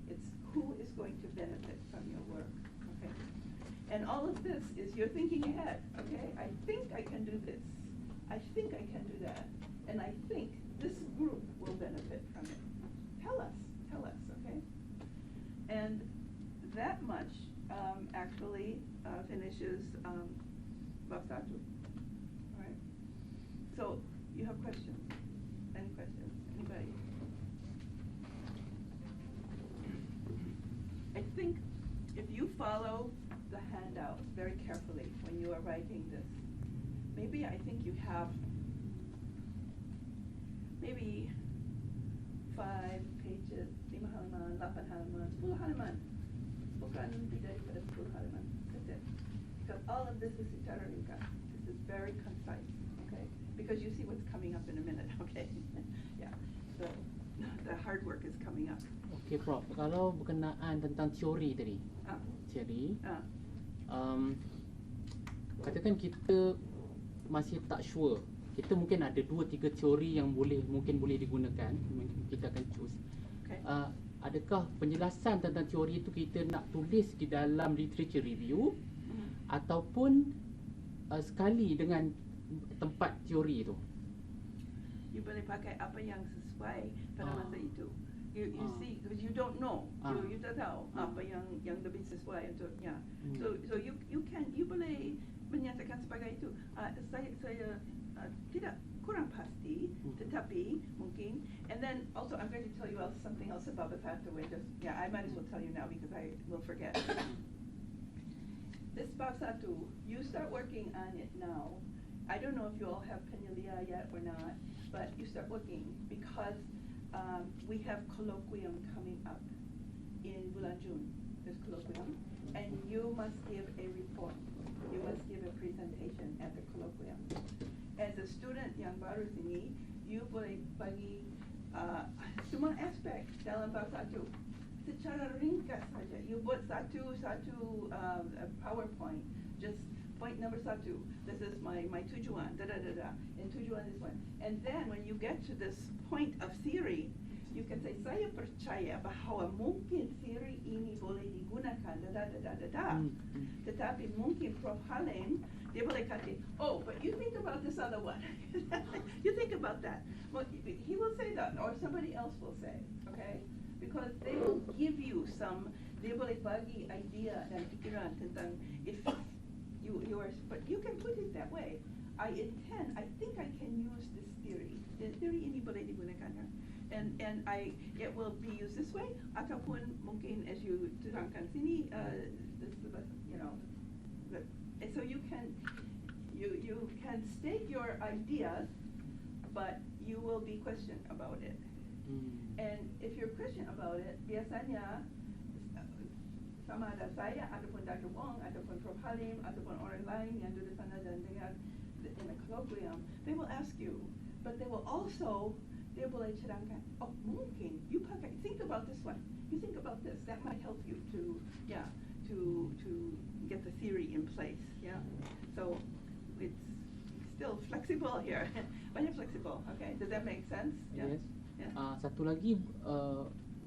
It's who is going to benefit from your work, okay? And all of this is you're thinking ahead, okay? I think I can do this. I think I can do that. And I think this group will benefit from it. Tell us, okay? And that much actually finishes bab satu. All right? So, you have questions? Any questions? Anybody? I think if you follow the handout very carefully when you are writing this, maybe I think you have maybe 5 pages, 5 halaman, 8 halaman, 10 halaman. Bukan lebih daripada 10 halaman. That's it. Because all of this is secara ringkas. This is very concise, okay? Because you see what's coming up in a minute, okay? Yeah. So the hard work is coming up. Okey Prof, kalau berkenaan tentang teori tadi, teori, katakan kita masih tak sure, kita mungkin ada 2-3 teori yang mungkin boleh digunakan, kita akan choose. Okay. Adakah penjelasan tentang teori itu kita nak tulis di dalam literature review ataupun sekali dengan tempat teori itu? You boleh pakai apa yang sesuai pada masa itu. You see, because you don't know, you tak tahu apa yang lebih sesuai untuknya. So you boleh menyatakan sebagai itu. Saya tidak kurang pasti, tetapi mungkin. And then also I'm going to tell you something else about the pathway. I might as well tell you now because I will forget. This bab 1, you start working on it now. I don't know if you all have penyelia yet or not, but you start working because we have colloquium coming up in bulan June. There's colloquium, and you must give a report. You must give a presentation at the colloquium. As a student yang baru sini, you boleh bagi semua aspek dalam bab 1 secara ringkas saja. You buat satu PowerPoint, just point number 1. This is my tujuan, and tujuan is one. And then when you get to this point of theory, you can say, saya percaya bahawa mungkin theory ini boleh digunakan, tetapi mungkin Prof Halim, dia boleh kata, oh, but you think about this other one. You think about that. Well, he will say that, or somebody else will say, okay? Because they will give you some, dia boleh bagi idea dan pikiran tentang if you are, but you can put it that way. I think I can use this theory. The theory ini boleh digunakan, and it will be used this way, ataupun mungkin as you terangkan sini, and so you can state your ideas, but you will be questioned about it. And if you're questioned about it, biasanya sama ada saya ataupun Dr. Wong ataupun Prof Halim ataupun orang lain yang duduk sana dan dengar in a colloquium, they will ask you, but they will also, dia boleh cerangkan, oh mungkin you pakai, think about this one, you think about this, that might help you to get the theory in place. So it's still flexible here. Banyak flexible, okay? Does that make sense? Yes. Satu lagi,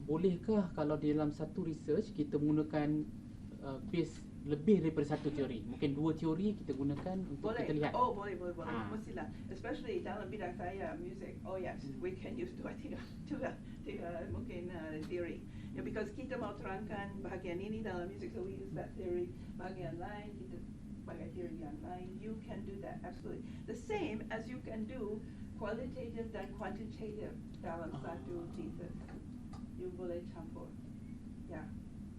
bolehkah kalau dalam satu research kita menggunakan base lebih daripada satu teori? Mungkin 2 teori kita gunakan untuk kita lihat. Oh, boleh. Mestilah. Especially dalam bidang saya, music. Oh yes, we can use 2, 3 mungkin theory. Because kita mau terangkan bahagian ini dalam music, so we use that theory. Bahagian lain kita pakai theory yang lain. You can do that, absolutely. The same as you can do qualitative dan quantitative dalam satu thesis. You boleh campur. Yeah,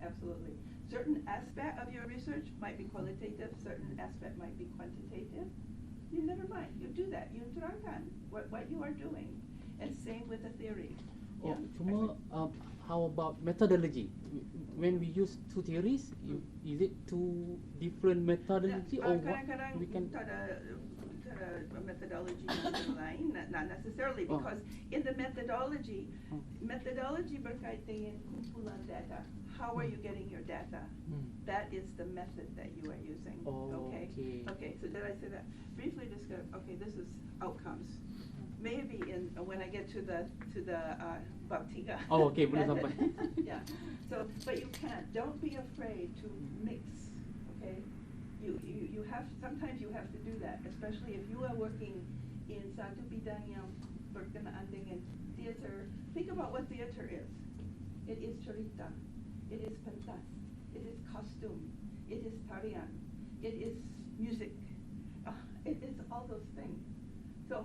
absolutely. Certain aspect of your research might be qualitative, certain aspect might be quantitative. You never mind, you do that. You terangkan what you are doing. And same with the theory. Oh, cuma how about methodology? When we use 2 theories, is it 2 different methodology or what? We can methodology lain, not necessarily, because in the methodology berkait dengan kumpulan data. How are you getting your data? That is the method that you are using. Okay. So did I say that? Briefly describe. Okay, this is outcomes. Maybe when I get to the bab 3. Oh, okay, boleh sampai. Yeah. So, but you can't. Don't be afraid to mix. Okay. You have, sometimes you have to do that, especially if you are working in satu bidang yang berkenaan dengan theater. Think about what theater is. It is cerita, it is pentas, it is costume, it is tarian, it is music, it is all those things. So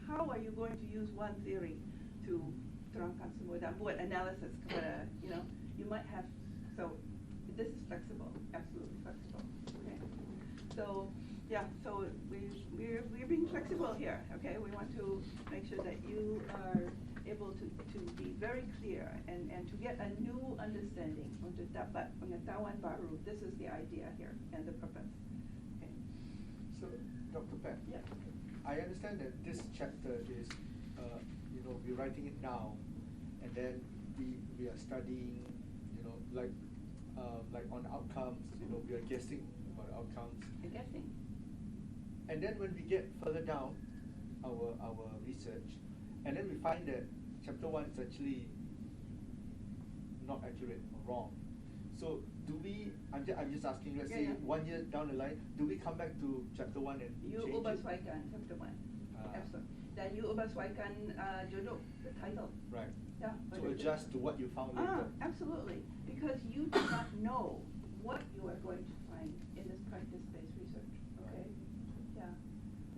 how are you going to use one theory to terangkan semua dan buat analysis kepada, you might have, so this is flexible, absolutely flexible. Okay. So yeah, so we're being flexible here. Okay, we want to make sure that you are able to be very clear and to get a new understanding untuk dapat pengetahuan baru. This is the idea here and the purpose. Okay. So Dr. Pat, yeah. I understand that this chapter is we're writing it now, and then we are studying, you know, like on outcomes, you know, we are guessing about outcomes. Guessing. And then when we get further down our research, and then we find that chapter 1 is actually not accurate or wrong. So do we, I'm just asking, let's say 1 year down the line, do we come back to chapter 1 and You change ubah it? sesuaikan chapter 1. Absolutely. Dan you ubah sesuaikan judul, the title. Right. Yeah. To adjust to what you found later. Absolutely. Because you do not know what you are going to find in this practice-based research. Okay? Yeah.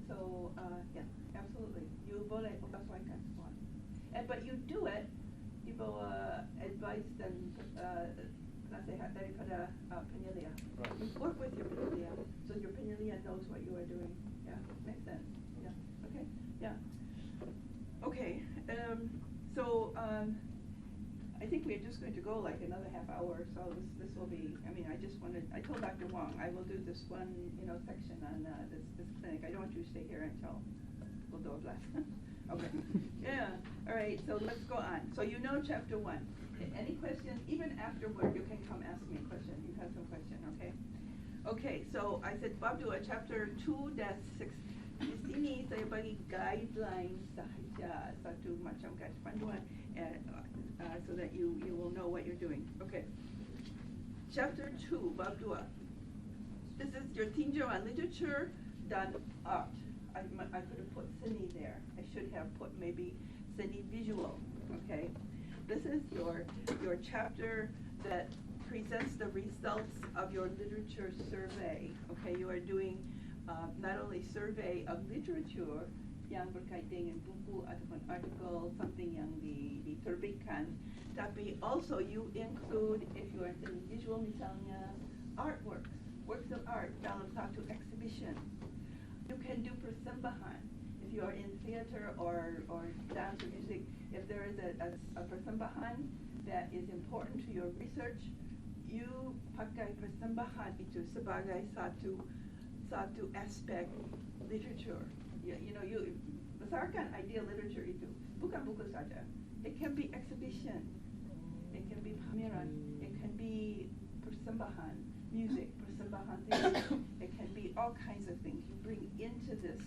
So, yeah, absolutely. You boleh ubah sesuaikan semua. But you do it, you bawa advice dan nasihat daripada penyelia. Right. You work with your penyelia, so your penyelia knows what you are doing. Yeah, makes sense. Yeah. Okay. Yeah. Okay. I think we're just going to go like another half hour. So this will be. I mean, I told Dr. Wong I will do this one, section on this clinic. I don't want you to stay here until we'll do a blast. Okay. Yeah. All right. So let's go on. So you know chapter 1. Any questions? Even afterward, you can come ask me a question. You have some question, okay? Okay. So I said, Bob, do a chapter 2-6. Di sini saya bagi guidelines sahaja, satu macam guide panduan, so that you will know what you're doing. Okay. Chapter 2, Bab 2. This is your tinjau on literature dan art. I could have put seni there. I should have put maybe seni visual. Okay. This is your chapter that presents the results of your literature survey. Okay, you are doing not only survey of literature yang berkait dengan buku ataupun artikel, something yang diterbitkan, tapi also you include, if you are in visual misalnya, artworks, works of art dalam satu exhibition. You can do persembahan. If you are in theater or dance or music, if there is a persembahan that is important to your research, you pakai persembahan itu sebagai satu aspek literature. You besarkan idea literature itu bukan buku saja. It can be exhibition, it can be pameran, it can be persembahan music, persembahan theater. It can be all kinds of things you bring into this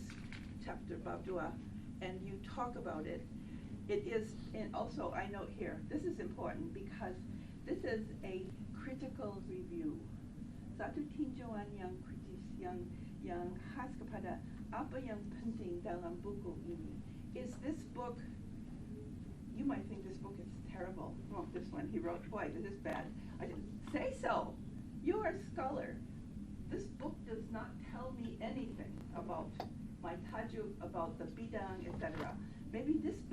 chapter bab 2 and you talk about it. It is, and also I note here, this is important because this is a critical review. Satu tinjauan yang kritis, yang khas kepada apa yang penting dalam buku ini. Is this book, you might think this book is terrible. Oh, this one he wrote twice, this is bad. I didn't say so. You are a scholar. This book does not tell me anything about my tajuk, about the bidang, etc. Maybe these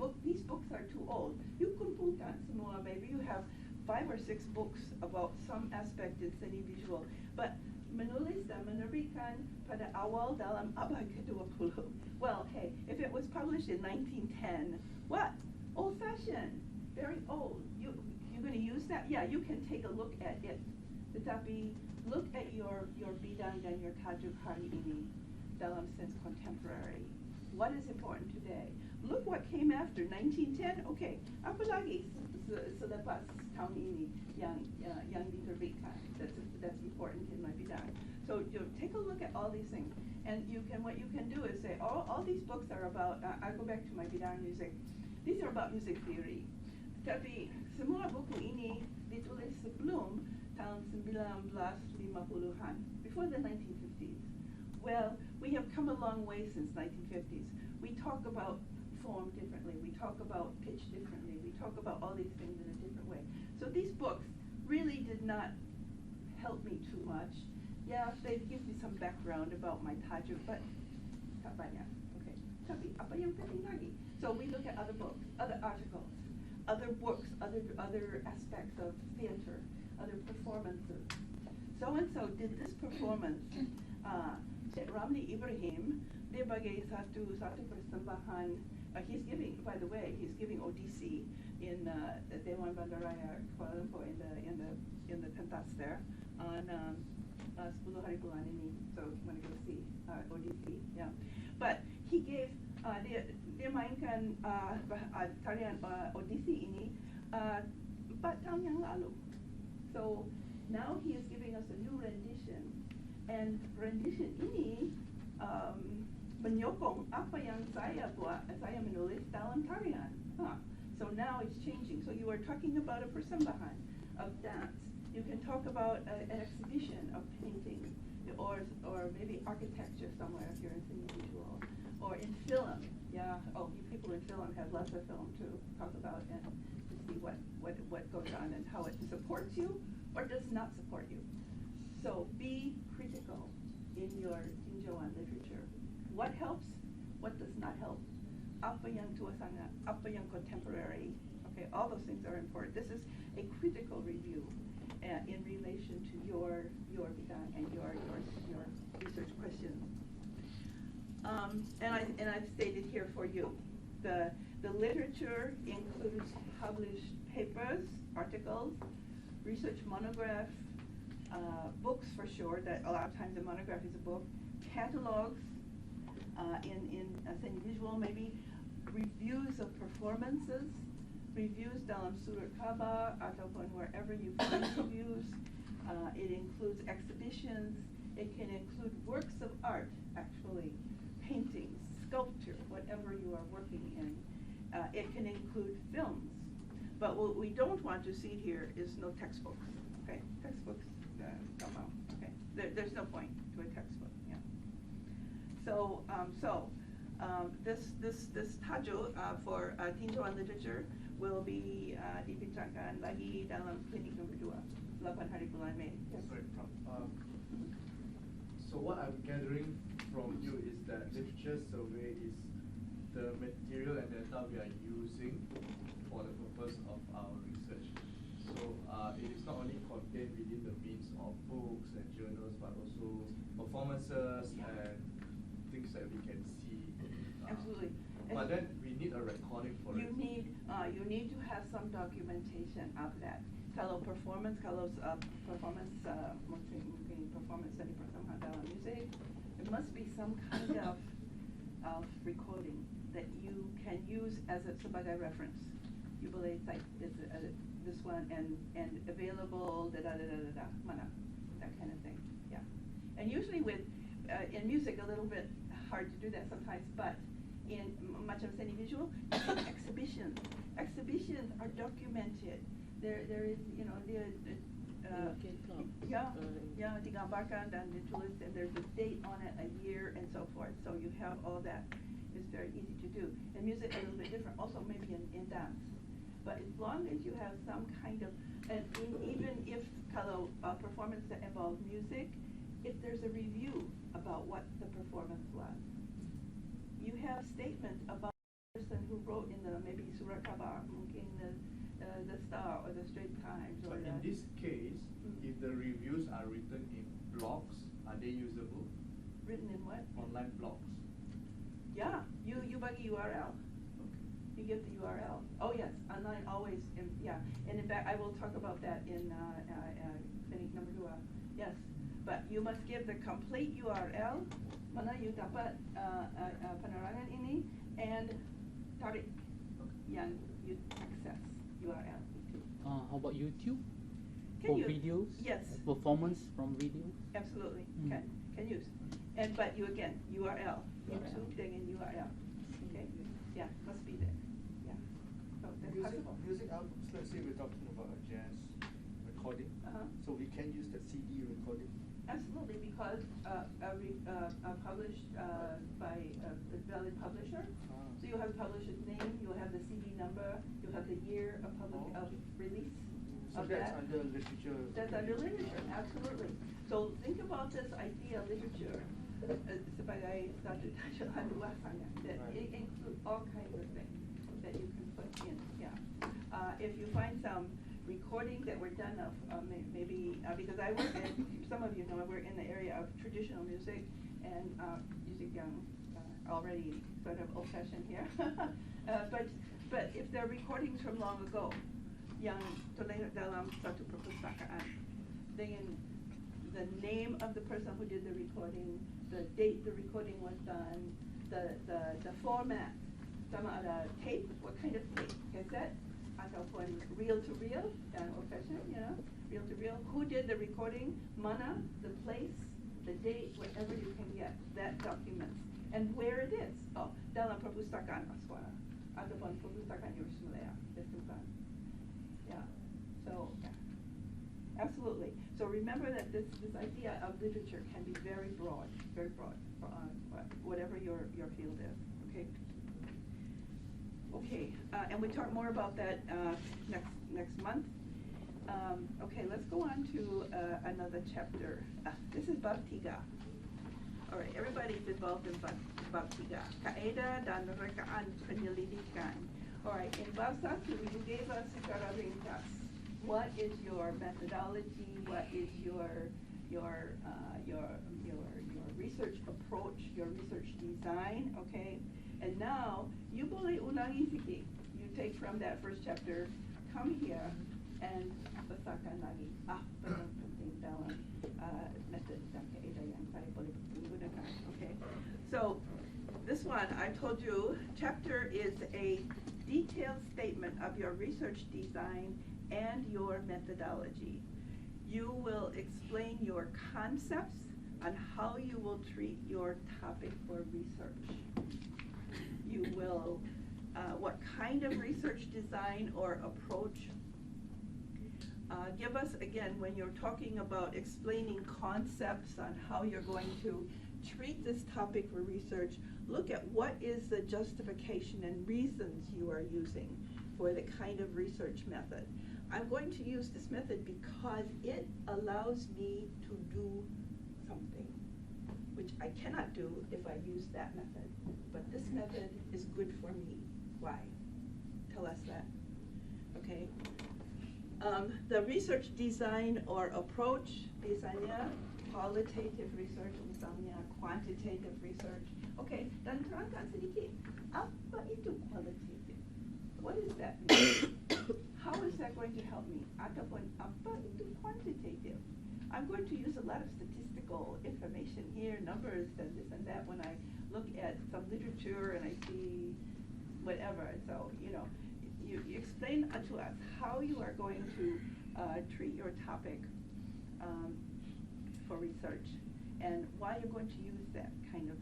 books are too old. You kumpulkan semua, maybe you have 5 or 6 books about some aspect in seni visual. But menulis dan menerbitkan pada awal dalam abad ke-20. Well, hey, if it was published in 1910, what? Old-fashioned, very old. You're going to use that? Yeah, you can take a look at it. Tetapi look at your bidang dan your tajuk hari ini dalam sense contemporary. What is important today? Look what came after 1910. Okay, apa lagi selepas tahun ini yang diterbitkan that's important in my bidang. So take a look at all these things, and what you can do is say all these books are about. I go back to my bidang music. These are about music theory. Tapi semua buku ini ditulis sebelum tahun 1950-an, before the 1950s. Well, we have come a long way since 1950s. We talk about form differently. We talk about pitch differently. We talk about all these things in a different way. So these books really did not help me too much. Yeah, they give me some background about my tajuk, but tak banyak. Okay. Tapi apa yang penting lagi? So we look at other books, other articles, other works, other aspects of theater, other performances. So-and-so did this performance. Ramli Ibrahim, dia bagi satu persembahan. He's giving, by the way, ODC in Dewan Bandaraya Kuala Lumpur in the pentas there on 10 hari bulan ini. So you want to go see ODC, yeah. But he gave dia mainkan tarian ODC ini 4 tahun yang lalu. So now he is giving us a new rendition, and rendition ini menyokong apa yang saya buat, saya menulis dalam tarian. So now it's changing. So you are talking about a persembahan of dance. You can talk about an exhibition of painting, or maybe architecture somewhere if you're in cine visual, or in film. Yeah. Oh, you people in film have lots of film to talk about and to see what goes on and how it supports you or does not support you. So be critical in your tinjauan literature. What helps? What does not help? Apa yang tua sangat? Apa yang contemporary? Okay, all those things are important. This is a critical review in relation to your bidang and your research questions. And I've stated here for you, the literature includes published papers, articles, research monograph, books for sure. That a lot of times a monograph is a book, catalogs, in Seni Visual maybe, reviews of performances, reviews dalam surat kabar ataupun wherever you find reviews. It includes exhibitions. It can include works of art, actually, paintings, sculpture, whatever you are working in. It can include films. But what we don't want to see here is no textbooks. Okay, textbooks come out. Okay, there's no point to a textbook. Yeah. So this tajuk for tinjauan literature will be dibincangkan lagi dalam klinik nomor 2, 8 hari bulan Mei. Yes. Sorry, Prof. So what I'm gathering from you is that literature survey is the material and data we are using for the purpose of our research. So it is not only contained within the means of books and journals, but also performances and things that we can see. Absolutely. But then we need a recording for you it. You need to have some documentation of that. Kalau performance mungkin performance dari persembahan dalam music, there must be some kind of recording that you can use as sebagai reference. You believe like this one and available mana, that kind of thing. Yeah. And usually with in music a little bit hard to do that sometimes, but in macam seni visual, exhibitions are documented. There is, you know, digambarkan dan ditulis, and there's a date on it, a year, and so forth. So you have all that. It's very easy to do. In music, a little bit different. Also, maybe in dance. But as long as you have some kind of, and even if kalau performance that involves music, if there's a review about what the performance was, you have statement about the person who wrote in the maybe surat kabar, mungkin the Star or the Straits Times. But in this case, if the reviews are written in blogs, are they usable? Written in what? Online blogs. Yeah, you bagi URL. Okay. You give the URL. Oh yes, online always. Yeah, and in fact, I will talk about that in Klinik nomor 2. Yes, but you must give the complete URL. Mana you dapat penerangan ini and tarik yang you access URL. How about YouTube? Can For you? videos? Yes. Performance from videos? Absolutely. Can use. And but you again URL. YouTube dengan URL. Okay. Yeah, must be there. Yeah. So that's possible. Music albums. Let's say we're talking about a jazz recording. So we can use the CD recording. Absolutely, because published by a valid publisher. So you have the publisher's name, you have the CD number, you have the year of release. So that's under literature. That's under literature, absolutely. So think about this idea of literature sebagai satu tajuan luasannya, that it includes all kinds of things that you can put in. Yeah. If you find some recordings that were done of maybe because I work in, some of you know I work in the area of traditional music and music already sort of old-fashioned here. But if they're recordings from long ago, yang terlihat dalam satu perpustakaan, then the name of the person who did the recording, the date the recording was done, the format, sama ada tape, what kind of tape, cassette, ataupun reel to reel, yang old fashioned, you know, reel to reel. Who did the recording? Mana, the place, the date, whatever you can get, that documents. And where it is. Oh, dalam perpustakaan Aswara. Ataupun perpustakaan Yus Malaya. Yeah. So, yeah. Absolutely. So remember that this idea of literature can be very broad, whatever your field is. Okay. Okay. And we talk more about that next month. Okay. Let's go on to another chapter. This is bab 3. All right. Everybody's involved in bab 3. Kaedah dan rekaan penyelidikan. All right. In bab 1, you gave us secara ringkas. What is your methodology? What is your research approach? Your research design? Okay, and now you boleh ulangi sikit. You take from that first chapter, come here, and besarkan lagi apa yang penting dalam method dan kaedah yang saya boleh gunakan. Okay, so this one I told you, chapter is a detailed statement of your research design and your methodology. You will explain your concepts on how you will treat your topic for research. You will, what kind of research design or approach. Give us, again, when you're talking about explaining concepts on how you're going to treat this topic for research, look at what is the justification and reasons you are using for the kind of research method. I'm going to use this method because it allows me to do something, which I cannot do if I use that method. But this method is good for me. Why? Tell us that. Okay. The research design or approach, misalnya qualitative research, misalnya quantitative research. Okay, dan terangkan sedikit, apa itu qualitative? What does that mean? How is that going to help me? Ataupun apa itu quantitative? I'm going to use a lot of statistical information here, numbers and this and that when I look at some literature and I see whatever. So, you know, you explain to us how you are going to treat your topic for research and why you're going to use that kind of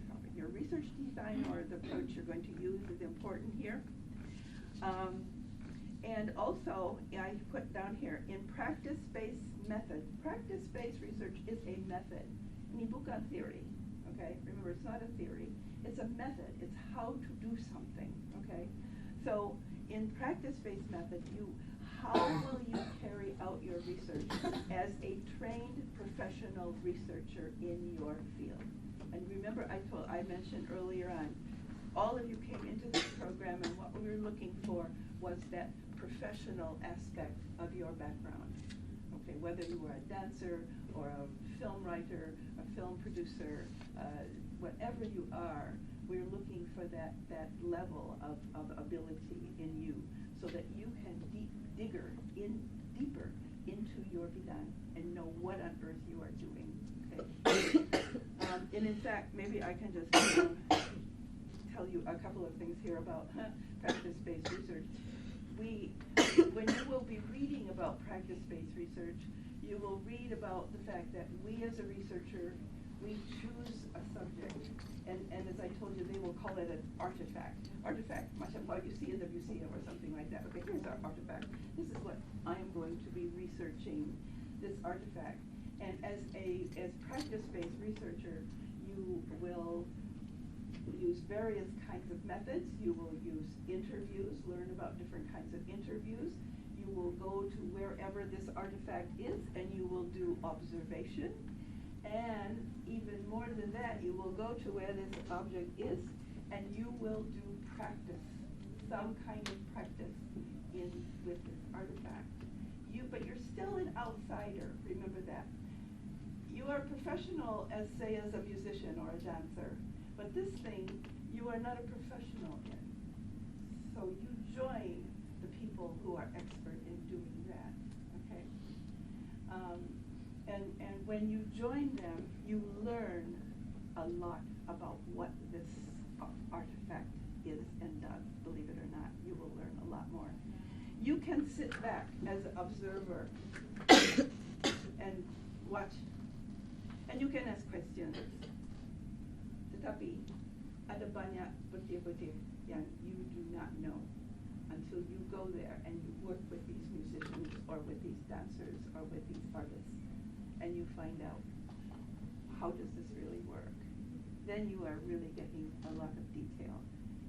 topic. Your research design or the approach you're going to use is important here. And also, I put down here, in practice-based method. Practice-based research is a method. Ini bukan theory, okay? Remember, it's not a theory. It's a method. It's how to do something, okay? So, in practice-based method, how will you carry out your research as a trained professional researcher in your field? And remember, I mentioned earlier on, all of you came into this program and what we were looking for was that professional aspect of your background. Okay, whether you were a dancer or a film writer, a film producer, whatever you are, we're looking for that level of ability in you so that you can deeper into your bidang and know what on earth you are doing. Okay. And in fact, maybe I can just tell you a couple of things here about practice-based research. When you will be reading about practice-based research, you will read about the fact that we as a researcher, we choose a subject, and as I told you, they will call it an artifact. Artifact, macam what you see in the museum or something like that. Okay, here's our artifact. This is what I am going to be researching, this artifact. And as practice-based researcher, you will use various kinds of methods. You will use interviews, learn about different kinds of interviews. You will go to wherever this artifact is and you will do observation. And even more than that, you will go to where this object is and you will do practice, some kind of practice with this artifact. But you're still an outsider, remember that. You are professional as, say, as a musician or a dancer. But this thing, you are not a professional in. So you join the people who are expert in doing that, okay? And when you join them, you learn a lot about what this artifact is and does, believe it or not. You will learn a lot more. You can sit back as an observer and watch. And you can ask questions. Tetapi ada banyak butir-butir yang you do not know until you go there and you work with these musicians or with these dancers or with these artists, and you find out, how does this really work? Then you are really getting a lot of detail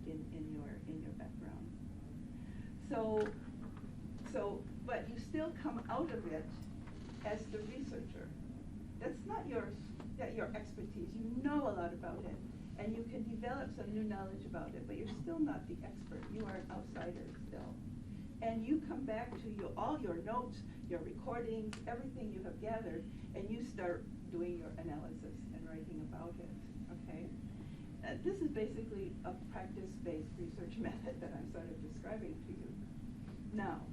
in your background. But you still come out of it as the researcher. That's not your expertise. You know a lot about it, and you can develop some new knowledge about it, but you're still not the expert. You are an outsider still. And you come back to all your notes, your recordings, everything you have gathered, and you start doing your analysis and writing about it, okay? This is basically a practice-based research method that I'm sort of describing to you. Now,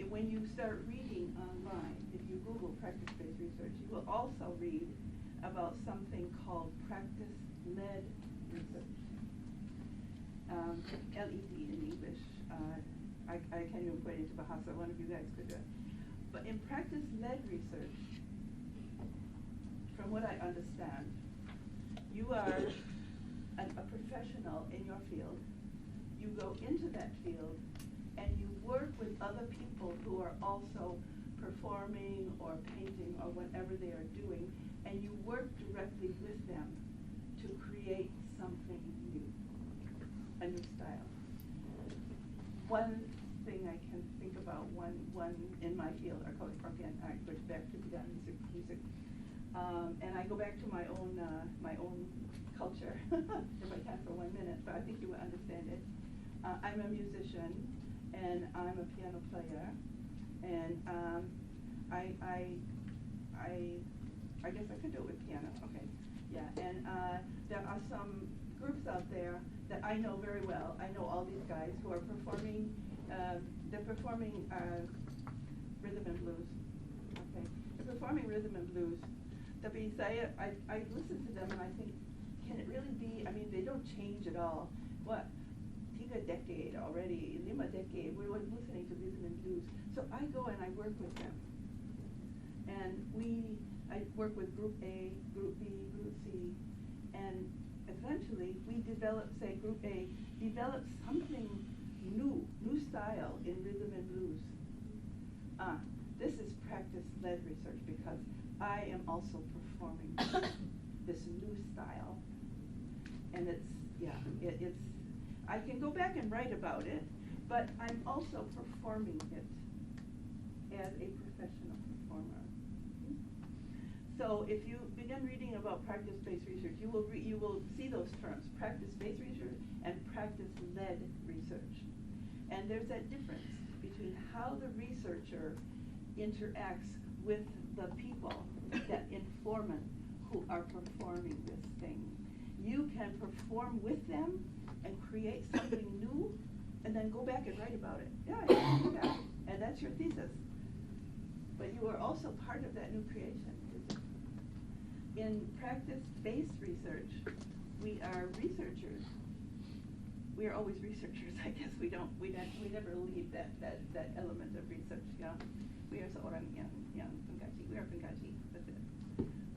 when you start reading online, if you Google practice-based research, you will also read about something called practice-led research. LED in English. I can't even put it into Bahasa. One of you guys could do it. But in practice-led research, from what I understand, you are a professional in your field. You go into that field and you work with other people who are also performing or painting or whatever they are doing, and you work directly with them to create something new, a new style. One thing I can think about, one in my field, I go back to the music, and I go back to my own culture, if I can for 1 minute, but I think you will understand it. I'm a musician, and I'm a piano player, and I guess I could do it with piano. Okay, yeah. And there are some groups out there that I know very well. I know all these guys who are performing. They're performing rhythm and blues. Okay, they're performing rhythm and blues. Tapi I listen to them and I think, can it really be? I mean, they don't change at all. What? 3 decades already, 5 decades, we were listening to rhythm and blues. So I go and I work with them. And I work with Group A, Group B, Group C, and eventually we develop, say Group A, develop something new style in rhythm and blues. This is practice-led research because I am also performing this new style. And it's I can go back and write about it, but I'm also performing it as a professional performer. So if you begin reading about practice-based research, you will see those terms, practice-based research and practice-led research. And there's that difference between how the researcher interacts with the people, that informant who are performing this thing. You can perform with them and create something new, and then go back and write about it. Yeah, you can do that. And that's your thesis. But you are also part of that new creation. In practice-based research, we are researchers. We are always researchers. I guess we never leave that element of research. Yeah, we are seorang yang pengkaji. We are pengkaji. That's it.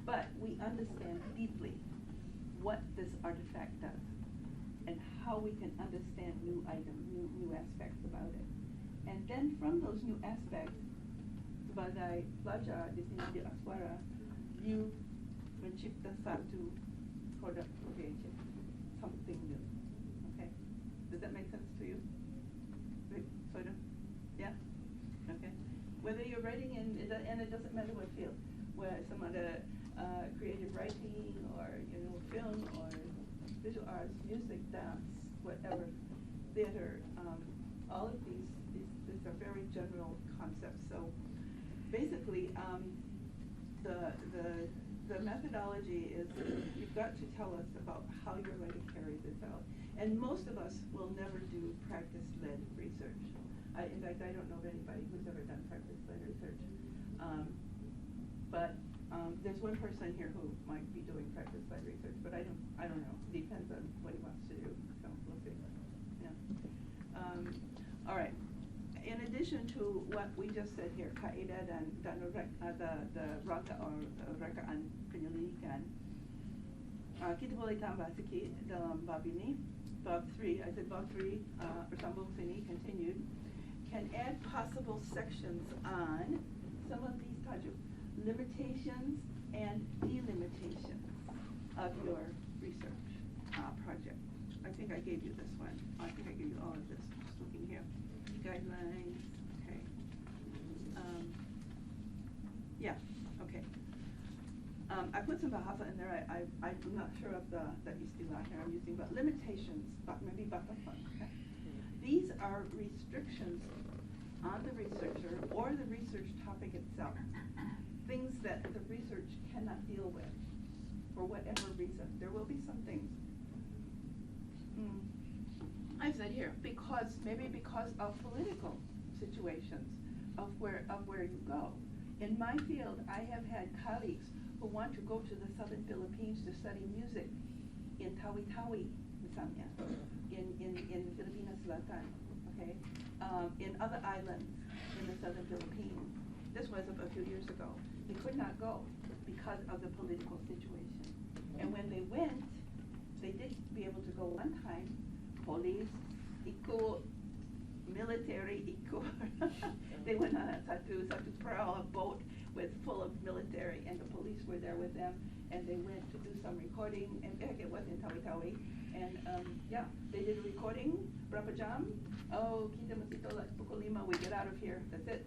But we understand deeply what this artifact does, and how we can understand new items, new aspects about it. And then from those new aspects, sebagai pelajar di sini di Aswara, you mencipta satu product creative, something new. Okay? Does that make sense to you? Sort of? Yeah? Okay. Whether you're writing and it doesn't matter what field, where some other creative writing or film or visual arts, music, dance, whatever, theater, all of these are very general concepts. So basically, the methodology is you've got to tell us about how you're going to carry this out. And most of us will never do practice-led research. In fact, I don't know of anybody who's ever done practice-led research. But there's one person here who might be doing practice-led research, but I don't know. It depends on what he wants to do. So we'll see. Yeah. All right. In addition to what we just said here, kaidah dan the rangka or rangkaan penyelidikan, kita boleh tambah sikit dalam bab ini. Bab 3, I said bab 3, bersambung sini, continued, can add possible sections on some of these tajuk, limitations and delimitations of your research project. I think I gave you this one. I think I gave you all of this. Just looking here. Guidelines, okay. Yeah, okay. I put some bahasa in there. I'm not sure of the istilah here I'm using, but limitations, but maybe batasan, okay? These are restrictions on the researcher or the research topic itself. Things that the research cannot deal with for whatever reason. There will be some things. I said here, maybe because of political situations of where you go. In my field, I have had colleagues who want to go to the southern Philippines to study music in Tawi-Tawi, misalnya, in Filipinas Selatan, okay, in other islands in the southern Philippines. This was a few years ago. They could not go because of the political situation. And when they went, they did be able to go one time. Police, ikut, military, ikut. They went on a satu perahu, a boat full of military, and the police were there with them, and they went to do some recording, and it was in Tawi-Tawi, and yeah, they did a recording, berapa jam? Oh, kita mesti tolak pukul 5, we get out of here, that's it.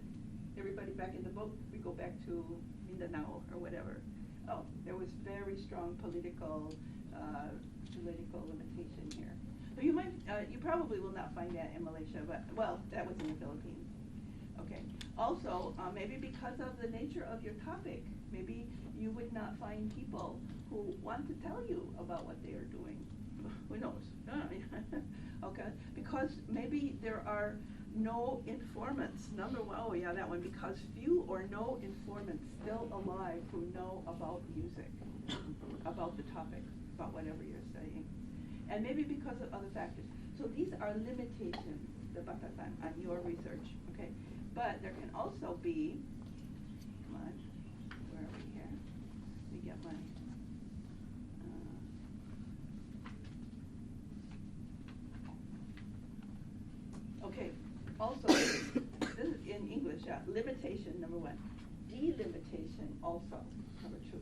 Everybody back in the boat, we go back to Mindanao or whatever. Oh, there was very strong political limitation here. So you probably will not find that in Malaysia, but, well, that was in the Philippines. Okay. Also, maybe because of the nature of your topic, maybe you would not find people who want to tell you about what they are doing. Who knows? Okay. Because maybe there are no informants. Number one, oh yeah, that one, because few or no informants still alive who know about music, about the topic, about whatever you're studying. And maybe because of other factors. So these are limitations, the batasan, on your research, okay? But there can also be, come on, where are we here? Let me get my, okay, also, this is in English, yeah, limitation, number 1. Delimitation, also, number 2.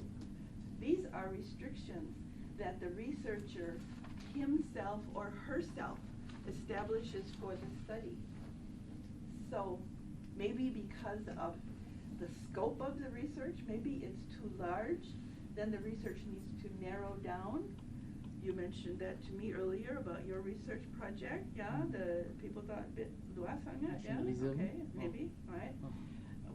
These are restrictions that the researcher himself or herself establishes for the study. So maybe because of the scope of the research, maybe it's too large, then the research needs to narrow down. You mentioned that to me earlier about your research project, yeah, the people thought a bit luas on it, yeah, okay, maybe, right?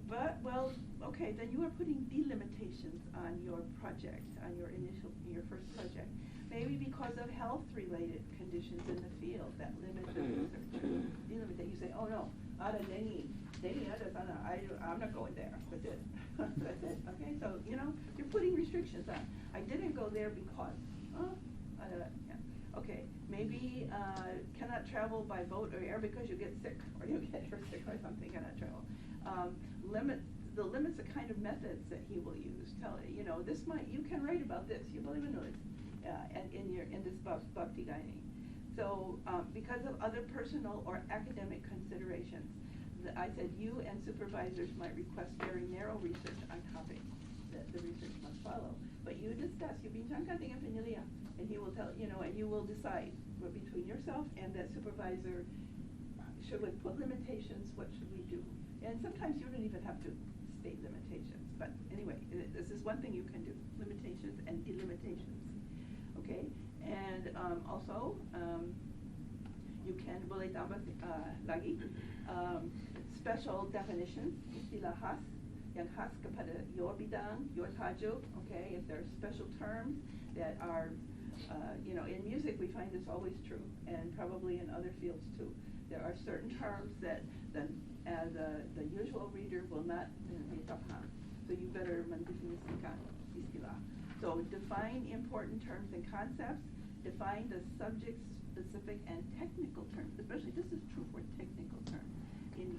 But, well, okay, then you are putting delimitations on your project, on your first project. Maybe because of health-related conditions in the field that limit the research. Delimit, you say, oh no, ada Denny ada sana, I'm not going there. That's it. That's it. Okay, so you're putting restrictions on. I didn't go there because, yeah. Okay, maybe cannot travel by boat or air because you get sick or you get sick or something. Cannot travel. The limits the kind of methods that he will use. This might, you can write about this. You believe in this. And in this bhakti dining. So because of other personal or academic considerations, I said you and supervisors might request very narrow research on topics that the research must follow. But you discuss, you bincangkan dengan penyelia, and he will tell, and you will decide between yourself and that supervisor, should we put limitations, what should we do? And sometimes you don't even have to state limitations. But anyway, this is one thing you can do, limitations and delimitations. Okay, and also you can boleh tambah lagi special definitions, istilah khas yang khas kepada your bidang, your tajuk. Okay, if there are special terms that are, in music we find this always true, and probably in other fields too. There are certain terms that the usual reader will not paham, so you better mendefinisikan istilah. So define important terms and concepts, define the subject-specific and technical terms, especially this is true for technical terms in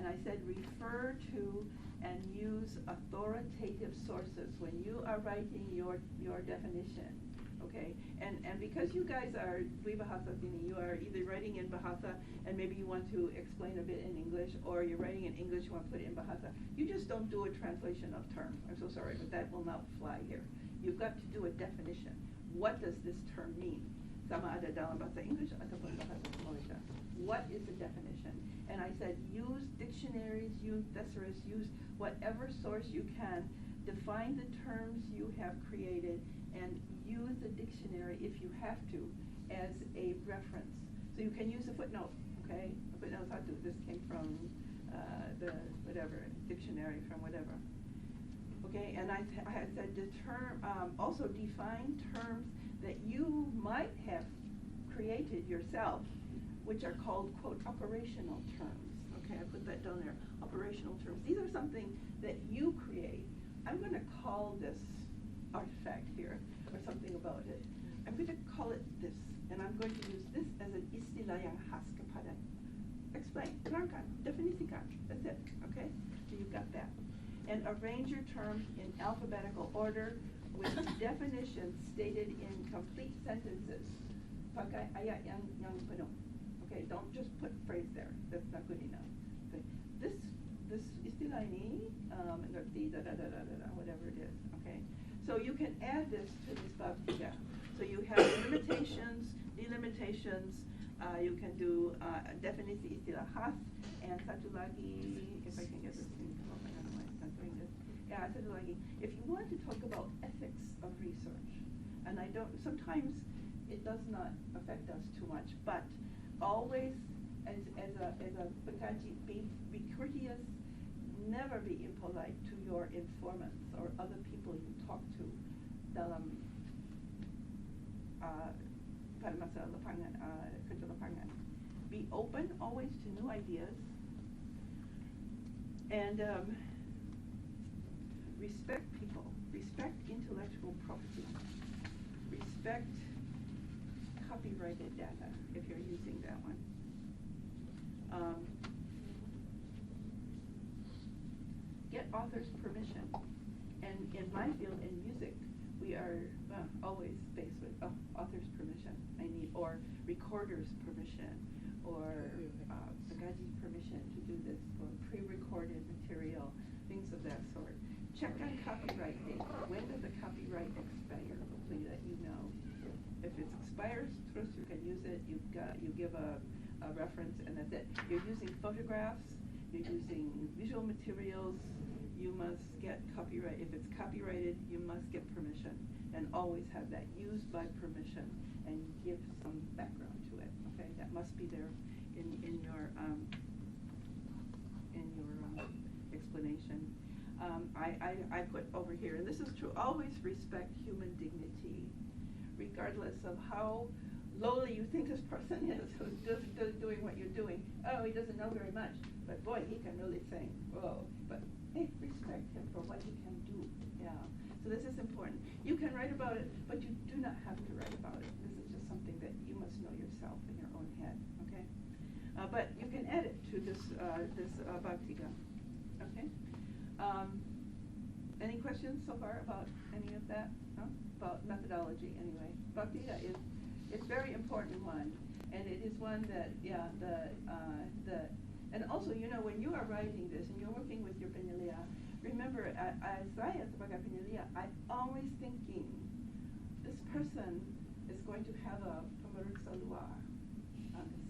And I said refer to and use authoritative sources when you are writing your definition, okay? And because you guys are Bahasa Sini, you are either writing in Bahasa and maybe you want to explain a bit in English, or you're writing in English, you want to put it in Bahasa. You just don't do a translation of terms. I'm so sorry, but that will not fly here. You've got to do a definition. What does this term mean? Sama ada dalam bahasa English ataupun bahasa Malaysia. What is the definition? And I said use dictionaries, use thesaurus, use whatever source you can, define the terms you have created, and use the dictionary if you have to as a reference. So you can use a footnote, okay? A footnote satu. This came from the whatever dictionary from whatever. Okay, and I had said also define terms that you might have created yourself, which are called, quote, operational terms. Okay, I put that down there, operational terms. These are something that you create. I'm going to call this artifact here, or something about it. I'm going to call it this, and I'm going to use this as an istilah yang khas kepada. Explain, terangkan, definisikan, that's it, okay? So you've got that. And arrange your terms in alphabetical order with definitions stated in complete sentences. Pakai ayat yang penuh. Okay, don't just put phrase there. That's not good enough. Okay. This istilah ini ngerti whatever it is. Okay. So you can add this to this bab 3. So you have limitations, delimitations. You can do definisi istilah khas, and satu lagi, if I can get this thing to open, I don't know why it's not doing this. Yeah, satu lagi. If you want to talk about ethics of research, and I don't, sometimes it does not affect us too much, but always as a pengkaji, be courteous, never be impolite to your informants or other people you talk to dalam pada masa lapangan, kerja lapangan. Be open always to new ideas, and respect people, respect intellectual property, respect copyrighted data if you're using that one. Get author's permission. And in my field, in music, we are always faced with author's permission. I need, or recorder's permission, or pengkaji's permission to do this, or pre-recorded material, things of that sort. Check on copyright date. When does the copyright expire? So that you know. If it expires, first you can use it. You give a reference, and that's it. You're using photographs. You're using visual materials. You must get copyright. If it's copyrighted, you must get permission, and always have that used by permission, and give some background to it. Okay, that must be there in your explanation. I put over here, and this is true. Always respect human dignity, regardless of how lowly you think this person is who's just doing what you're doing. Oh, he doesn't know very much, but boy, he can really sing. Whoa! But hey, respect him for what he can do. Yeah. So this is important. You can write about it, but you do not have to write about it. This is just something that you must know yourself in your own head. Okay. But you can add it to this bab 3. Okay. Any questions so far about any of that? No? About methodology, anyway. Bab 3 is it's very important one, and it is one that and also, you know, when you are writing this and you're working with your penyelia, remember, saya sebagai penyelia, I'm always thinking this person is going to have a pemeriksa luar on this.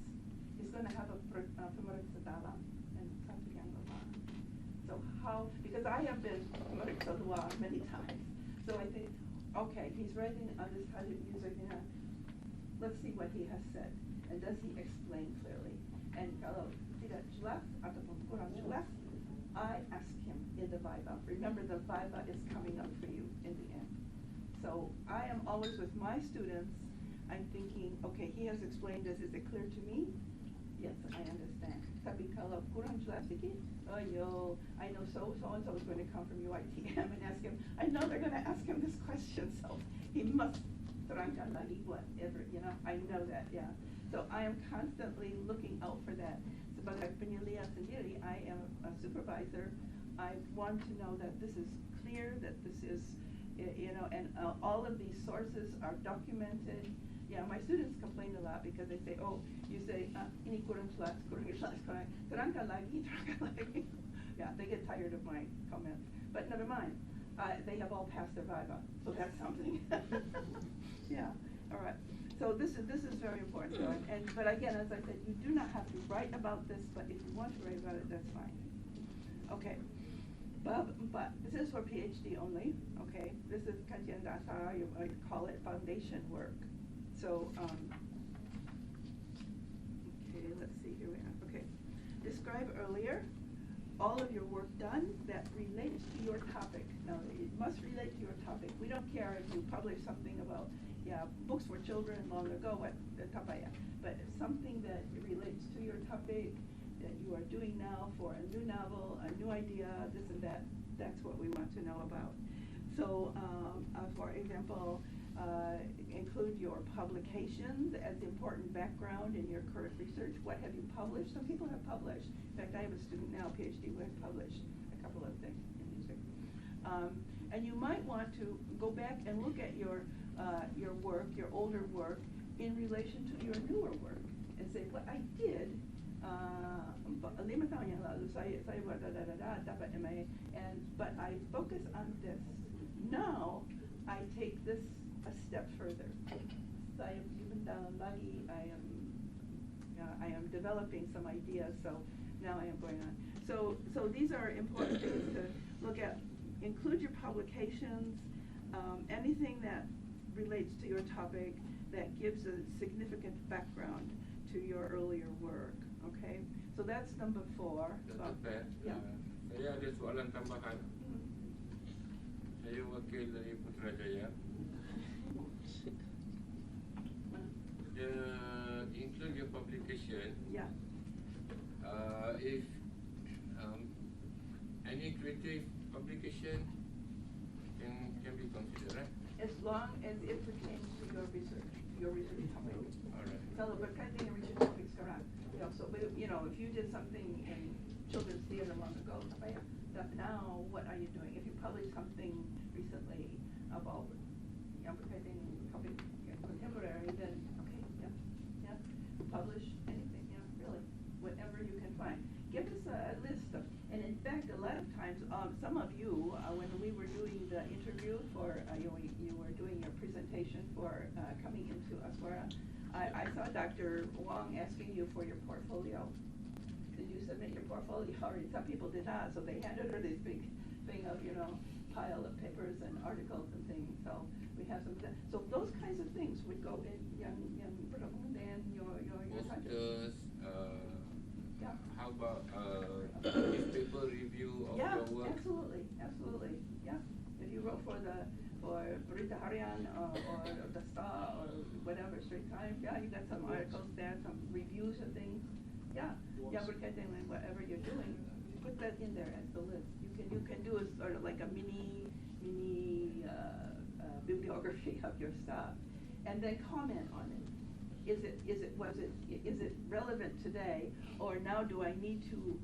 He's going to have a pemeriksa dalam and satu yang luar. So how? Because I have been pemeriksa luar many times, so I think, okay, he's writing on this kind of music. You know, let's see what he has said, and does he explain clearly? And kalau tidak jelas ataupun kurang jelas, I ask him in the viva. Remember, the viva is coming up for you in the end. So I am always with my students, I'm thinking, okay, he has explained this. Is it clear to me? Yes, I understand. Tapi kalau kurang jelas sedikit, oh, I know so-and-so is going to come from UITM and ask him. I know they're going to ask him this question, so he must terangkan lagi whatever, you know. I know that, yeah. So I am constantly looking out for that. sebagai penyelia sendiri, I am a supervisor. I want to know that this is clear, that this is, and all of these sources are documented. Yeah, my students complain a lot because they say, oh, you say, ini kurang jelas, terangkan lagi. Yeah, they get tired of my comments. But never mind, they have all passed their Viva, so that's something. Yeah, all right. So this is very important. But again, as I said, you do not have to write about this, but if you want to write about it, that's fine. Okay. But this is for PhD only. Okay. This is kajian dasar. You might call it foundation work. So, okay, let's see, here we are. Okay. Describe earlier all of your work done that relates to your topic. Now, it must relate to your topic. We don't care if you publish something about, books for children long ago, but something that relates to your topic that you are doing now for a new novel, a new idea, this and that, that's what we want to know about. So, for example, include your publications as important background in your current research. What have you published? Some people have published. In fact, I have a student now, PhD, who has published a couple of things in music. And you might want to go back and look at your work, your older work, in relation to your newer work, and say, what I did 5 tahun yang lalu saya buat dapat MA, but I focus on this. Now I take this a step further. Saya mendalam lagi. I am developing some ideas. So now I am going on. So these are important things to look at. Include your publications, anything that relates to your topic that gives a significant background to your earlier work. Okay, so that's number 4. Yeah. Saya ada soalan tambahan. Saya wakil dari Putrajaya. Include your publication. Yeah. If any creative publication can be considered, right? As long as it pertains to your research topic. All right. Kalau berkaitan dengan research topic sekarang. So if you did something in children's theater long ago, now what are you doing? If you publish something recently about yang berkaitan dengan topic contemporary, then yeah, publish anything, really, whatever you can find. Give us a list of, and in fact, a lot of times, some of you, when we were doing the interview for, you were doing your presentation for coming into ASWARA, I saw Dr. Wong asking you for your portfolio. Did you submit your portfolio already? Some people did not, so they handed her this big thing of, pile of papers and articles and things. So we have some. So those kinds of things would go in young then your posters. Yeah. How about newspaper review of your work? Absolutely. Yeah. If you wrote for Berita Harian or the Star or whatever, Straight Times, you got some articles there, some reviews and things. Yeah, berkaitan with whatever you're doing, put that in there as the list. You can do a sort of like a mini bibliography of your stuff, and then comment on it. Is it relevant today, or now do I need to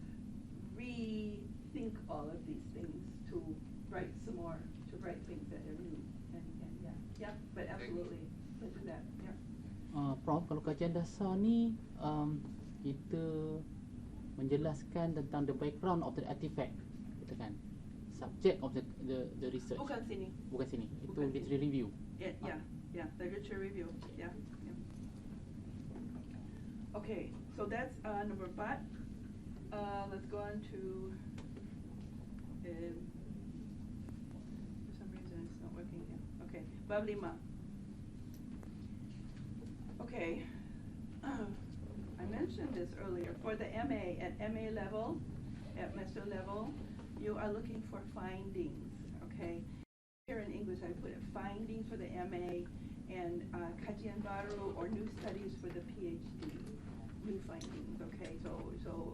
rethink all of these things to write some more, to write things that are new, and but absolutely, let's do that. Yeah. Prof, kalau kajian dasar ni kita menjelaskan tentang the background of the artifact, kita kan, subject of the research. Bukan sini. Itu literary review. Yeah, literature review. Yeah. Okay, so that's number 4. Let's go on to. For some reason, it's not working here. Okay, bab 5. Okay. I mentioned this earlier. For the MA, at MA level, at master level, you are looking for findings, okay? Here in English, I put it findings for the MA and kajian baru or new studies for the PhD, new findings, okay? So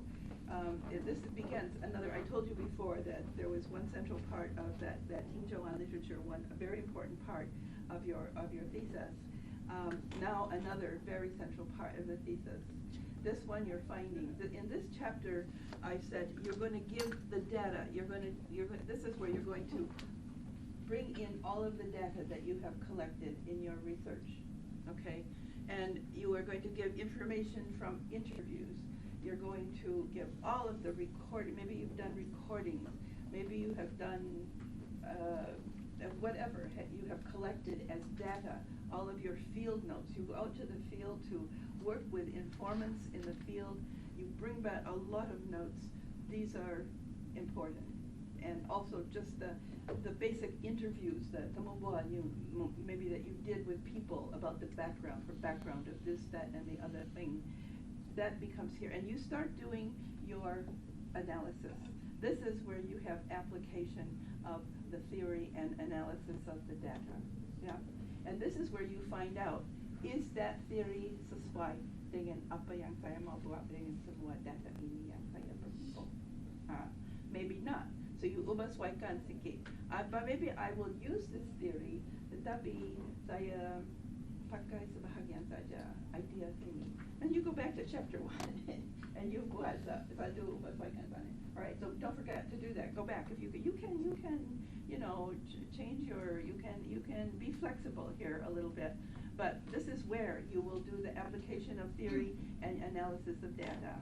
this begins I told you before that there was one central part of that tinjauan literature, a very important part of your thesis. Now another very central part of the thesis. This one, your findings. In this chapter, I said you're going to give the data. This is where you're going to bring in all of the data that you have collected in your research, okay? And you are going to give information from interviews. You're going to give all of the recording. Maybe you've done recordings. Maybe you have done whatever you have collected as data, all of your field notes. You go out to the field to work with informants in the field. You bring back a lot of notes. These are important. And also just the basic interviews that maybe that you did with people about the background of this, that, and the other thing. That becomes here. And you start doing your analysis. This is where you have application of the theory and analysis of the data. Yeah? And this is where you find out, is that theory sesuai dengan apa yang saya mau buat dengan semua data ini yang saya perlu? Maybe not. So you ubah sesuaikan sikit. But maybe I will use this theory, tetapi saya pakai sebahagian saja idea sini. And you go back to chapter 1 and you buat satu ubah sesuaikan sana. All right, so don't forget to do that. Go back if you can. You can, you know, change your. You can be flexible here a little bit, but this is where you will do the application of theory and analysis of data,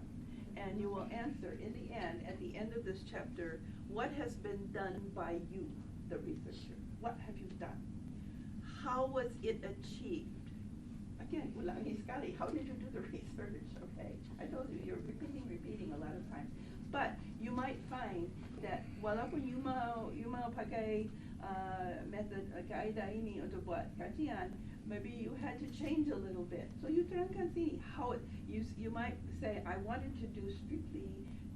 and you will answer in the end, at the end of this chapter, what has been done by you, the researcher. What have you done? How was it achieved? Again, ulangi sekali. How did you do the research? Okay, I told you you're repeating a lot of times. But you might find that walaupun you mau pakai method kaedah ini untuk buat kajian, maybe you had to change a little bit. So you terangkan sini how you might say, I wanted to do strictly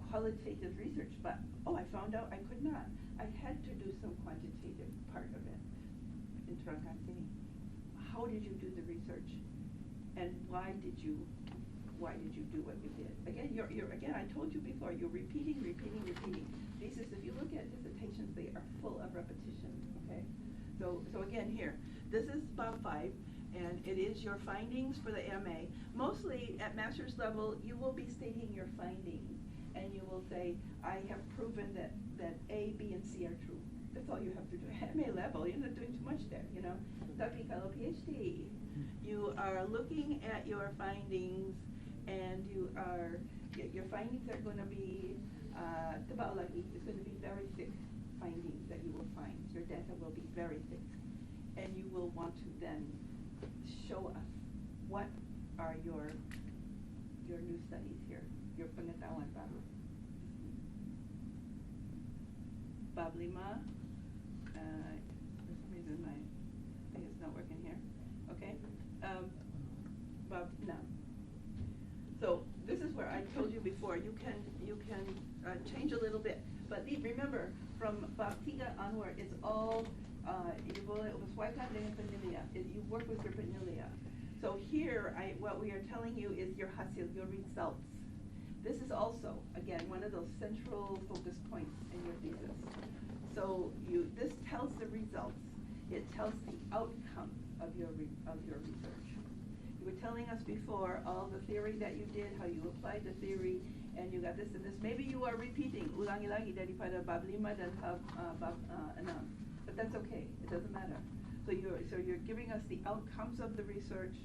qualitative research, but I found out I could not. I had to do some quantitative part of it. In terangkan sini, how did you do the research, and why did you do what you did? Again, again, I told you before, you're repeating. Thesis, if you look at dissertations, they are full of repetition, okay? So again, here, this is Bob 5, and it is your findings for the MA. Mostly at master's level, you will be stating your findings, and you will say, I have proven that A, B, and C are true. That's all you have to do. At MA level, you're not doing too much there, you know? Tapi kalau PhD, you are looking at your findings, and your findings are going to be tebal lagi. It's going to be very thick findings that you will find. Your data will be very thick, and you will want to then show us what are your new studies here, your pengetahuan baru. Bab 5. For some reason my thing is not working here. Okay. Bab 6. So this is where I told you before, you can change a little bit, but remember, from Bab 3 onward, it's all you work with your penilaian. So here, what we are telling you is your hasil, your results. This is also, again, one of those central focus points in your thesis. So this tells the results. It tells the outcome of your research. You were telling us before all the theory that you did, how you applied the theory, and you got this and this. Maybe you are repeating ulangi lagi daripada bab 5 dan bab 6, but that's okay. It doesn't matter. So you're giving us the outcomes of the research.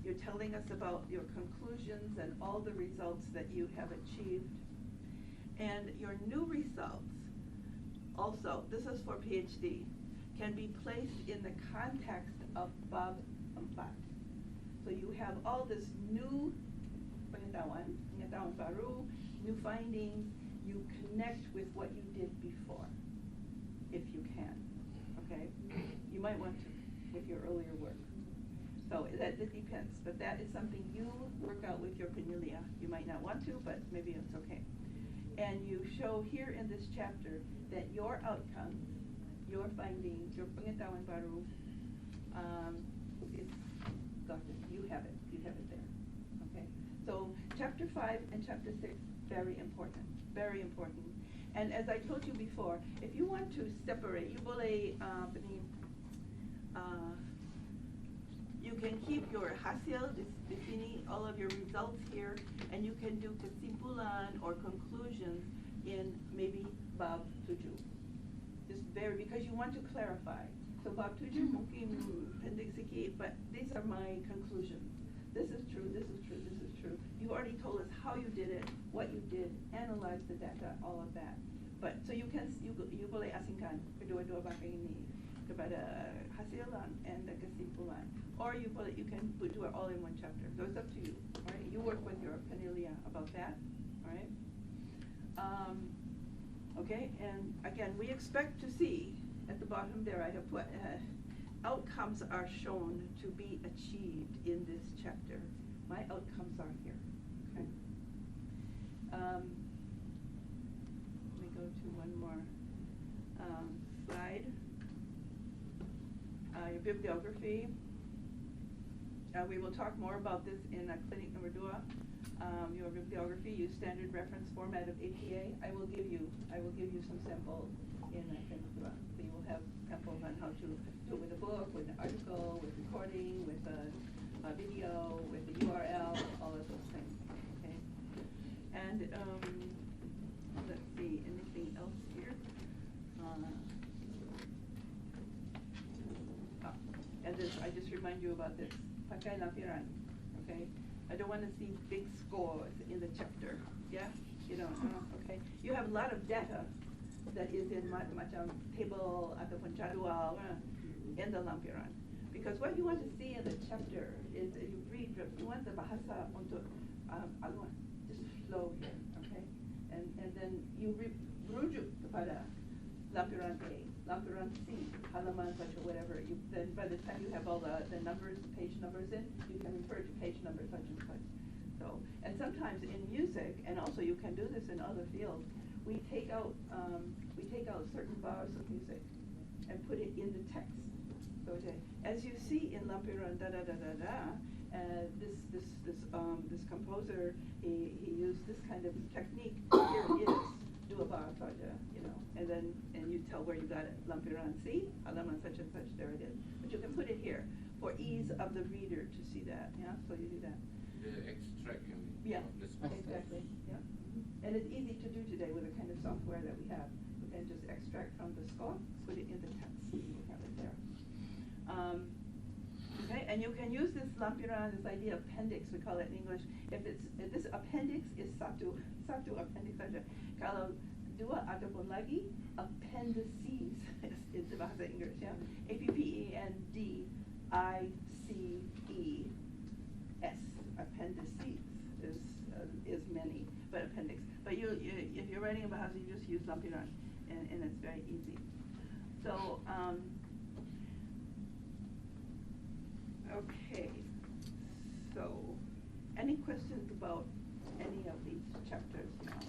You're telling us about your conclusions and all the results that you have achieved, and your new results. Also, this is for PhD, can be placed in the context of bab 4. So you have all this new pengetahuan baru, new findings. You connect with what you did before, if you can. Okay, you might want to with your earlier work. So that depends, but that is something you work out with your penilaian. You might not want to, but maybe it's okay. And you show here in this chapter that your outcomes, your findings, your pengetahuan baru, is got it. You have it there. Okay. So chapter 5 and chapter 6, very important, very important. And as I told you before, if you want to separate, you boleh you you can keep your hasil, defini, all of your results here, and you can do kesimpulan or conclusions in maybe bab 7. Because you want to clarify. So bab 7 mungkin pendek sikit, but these are my conclusions. This is true, this is true, this is true. You already told us how you did it, what you did, analyze the data, all of that. But so you boleh asingkan kedua-dua bahagian ini kepada hasilan and the kesimpulan, or you can do it all in one chapter. So it's up to you. Right? You work with your penilaian about that. All right. Okay, and again, we expect to see at the bottom there. I have put outcomes are shown to be achieved in this chapter. My outcomes are here. Okay. Let me go to one more slide. Your bibliography. We will talk more about this in Klinik number 2. Your bibliography, use standard reference format of APA. I will give you some samples in Klinik 2. So you will have samples on how to do it with a book, with an article, with recording, with a video, with the URL, all of those things. Okay. And let's see, anything else here? And this, I just remind you about this. Pakai lampiran. Okay. I don't want to see big scores in the chapter. Yeah. You know. Okay. You have a lot of data that is in macam table ataupun jadual in the lampiran. Because what you want to see in the chapter is that you read. You want the bahasa untuk just flow here. Okay. And then you rujuk kepada lampiran A, lampiran C, halaman such or whatever. Then by the time you have all the numbers, page numbers in, you can refer to page number such and such. So, and sometimes in music, and also you can do this in other fields, we take out certain bars of music and put it in the text. So as you see in lampiran da da da da da, this composer he used this kind of technique. Here it is. Do a bar saja, you know, and you tell where you got it. Lampiran C, halaman such and such, there it is. But you can put it here for ease of the reader to see that. Yeah, so you do that. The extract. Yeah, exactly. Yeah, and it's easy to do today with the kind of software that we have. You can just extract from the score, put it in the text, and you have it there. Okay, and you can use this lampiran, this idea of appendix, we call it in English. If this appendix is satu appendix saja. Kalau dua ataupun lagi, appendices is the bahasa Inggris, ya. appendices, appendices is many, but appendix. But if you're writing a bahasa, you just use lampiran, and it's very easy. So, okay. So, any questions about any of these chapters now?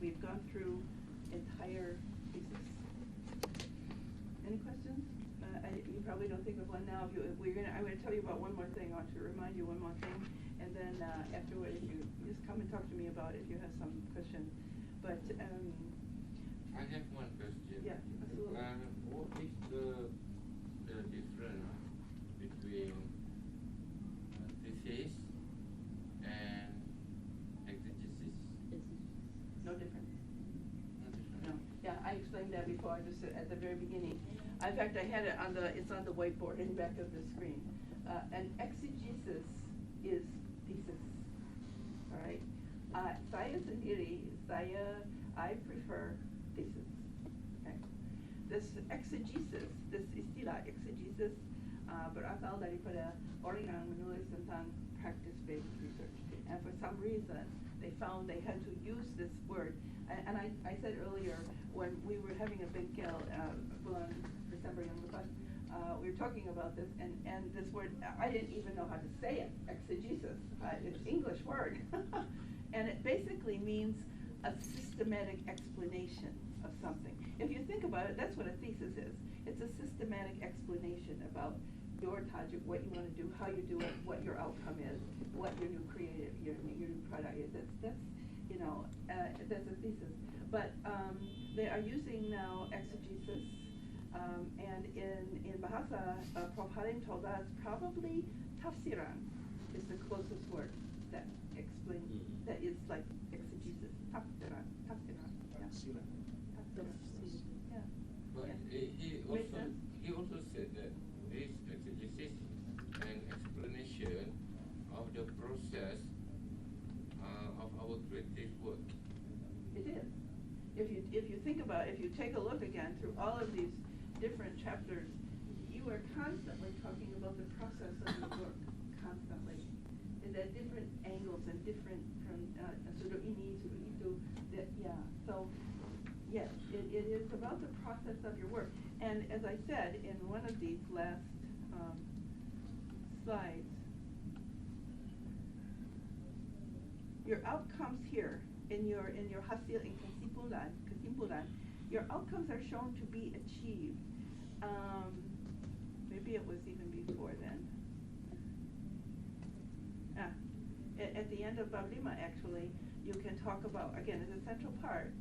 We've gone through entire pieces. Any questions? You probably don't think of one now. I'm going to tell you about one more thing. I want to remind you one more thing, and then afterward, if you just come and talk to me about it if you have some questions. But I have one question. Yeah, absolutely. What is the difference between thesis and exegesis? No difference. No difference. No. Yeah, I explained that before, just at the very beginning. In fact, I had it it's on the whiteboard in the back of the screen. An exegesis is thesis. All right. Saya sendiri, I prefer thesis. Okay. This exegesis, this istilah exegesis, berasal daripada orang yang menulis tentang practice-based research. And for some reason, they found they had to use this word. And I said earlier, when we were having a big bulan December yang lepas, we were talking about this, and this word, I didn't even know how to say it, exegesis. It's an English word. And it basically means a systematic explanation of something. If you think about it, that's what a thesis is. It's a systematic explanation about your tajik, what you want to do, how you do it, what your outcome is, what your new new product is. That's a thesis. But they are using now exegesis, and in Bahasa, Prof Halim told us probably tafsiran is the closest word that explains, that is like exegesis. Tafsiran, tafsiran. Yeah. Tafsiran. Yeah. But Yeah. he also said that this exegesis and explanation of the process of our creative work. It is. If you think about it, if you take a look again through all of these different chapters, you are constantly talking about the process of your work, constantly. And at different angles and different, from sudut ini, sudut itu, that, yeah. So, yes, it is about the process of your work. And as I said in one of these last slides, your outcomes here in your hasil in kesimpulan, your outcomes are shown to be achieved. Maybe it was even before then. At the end of Bab 5, actually, you can talk about, again, as a central part,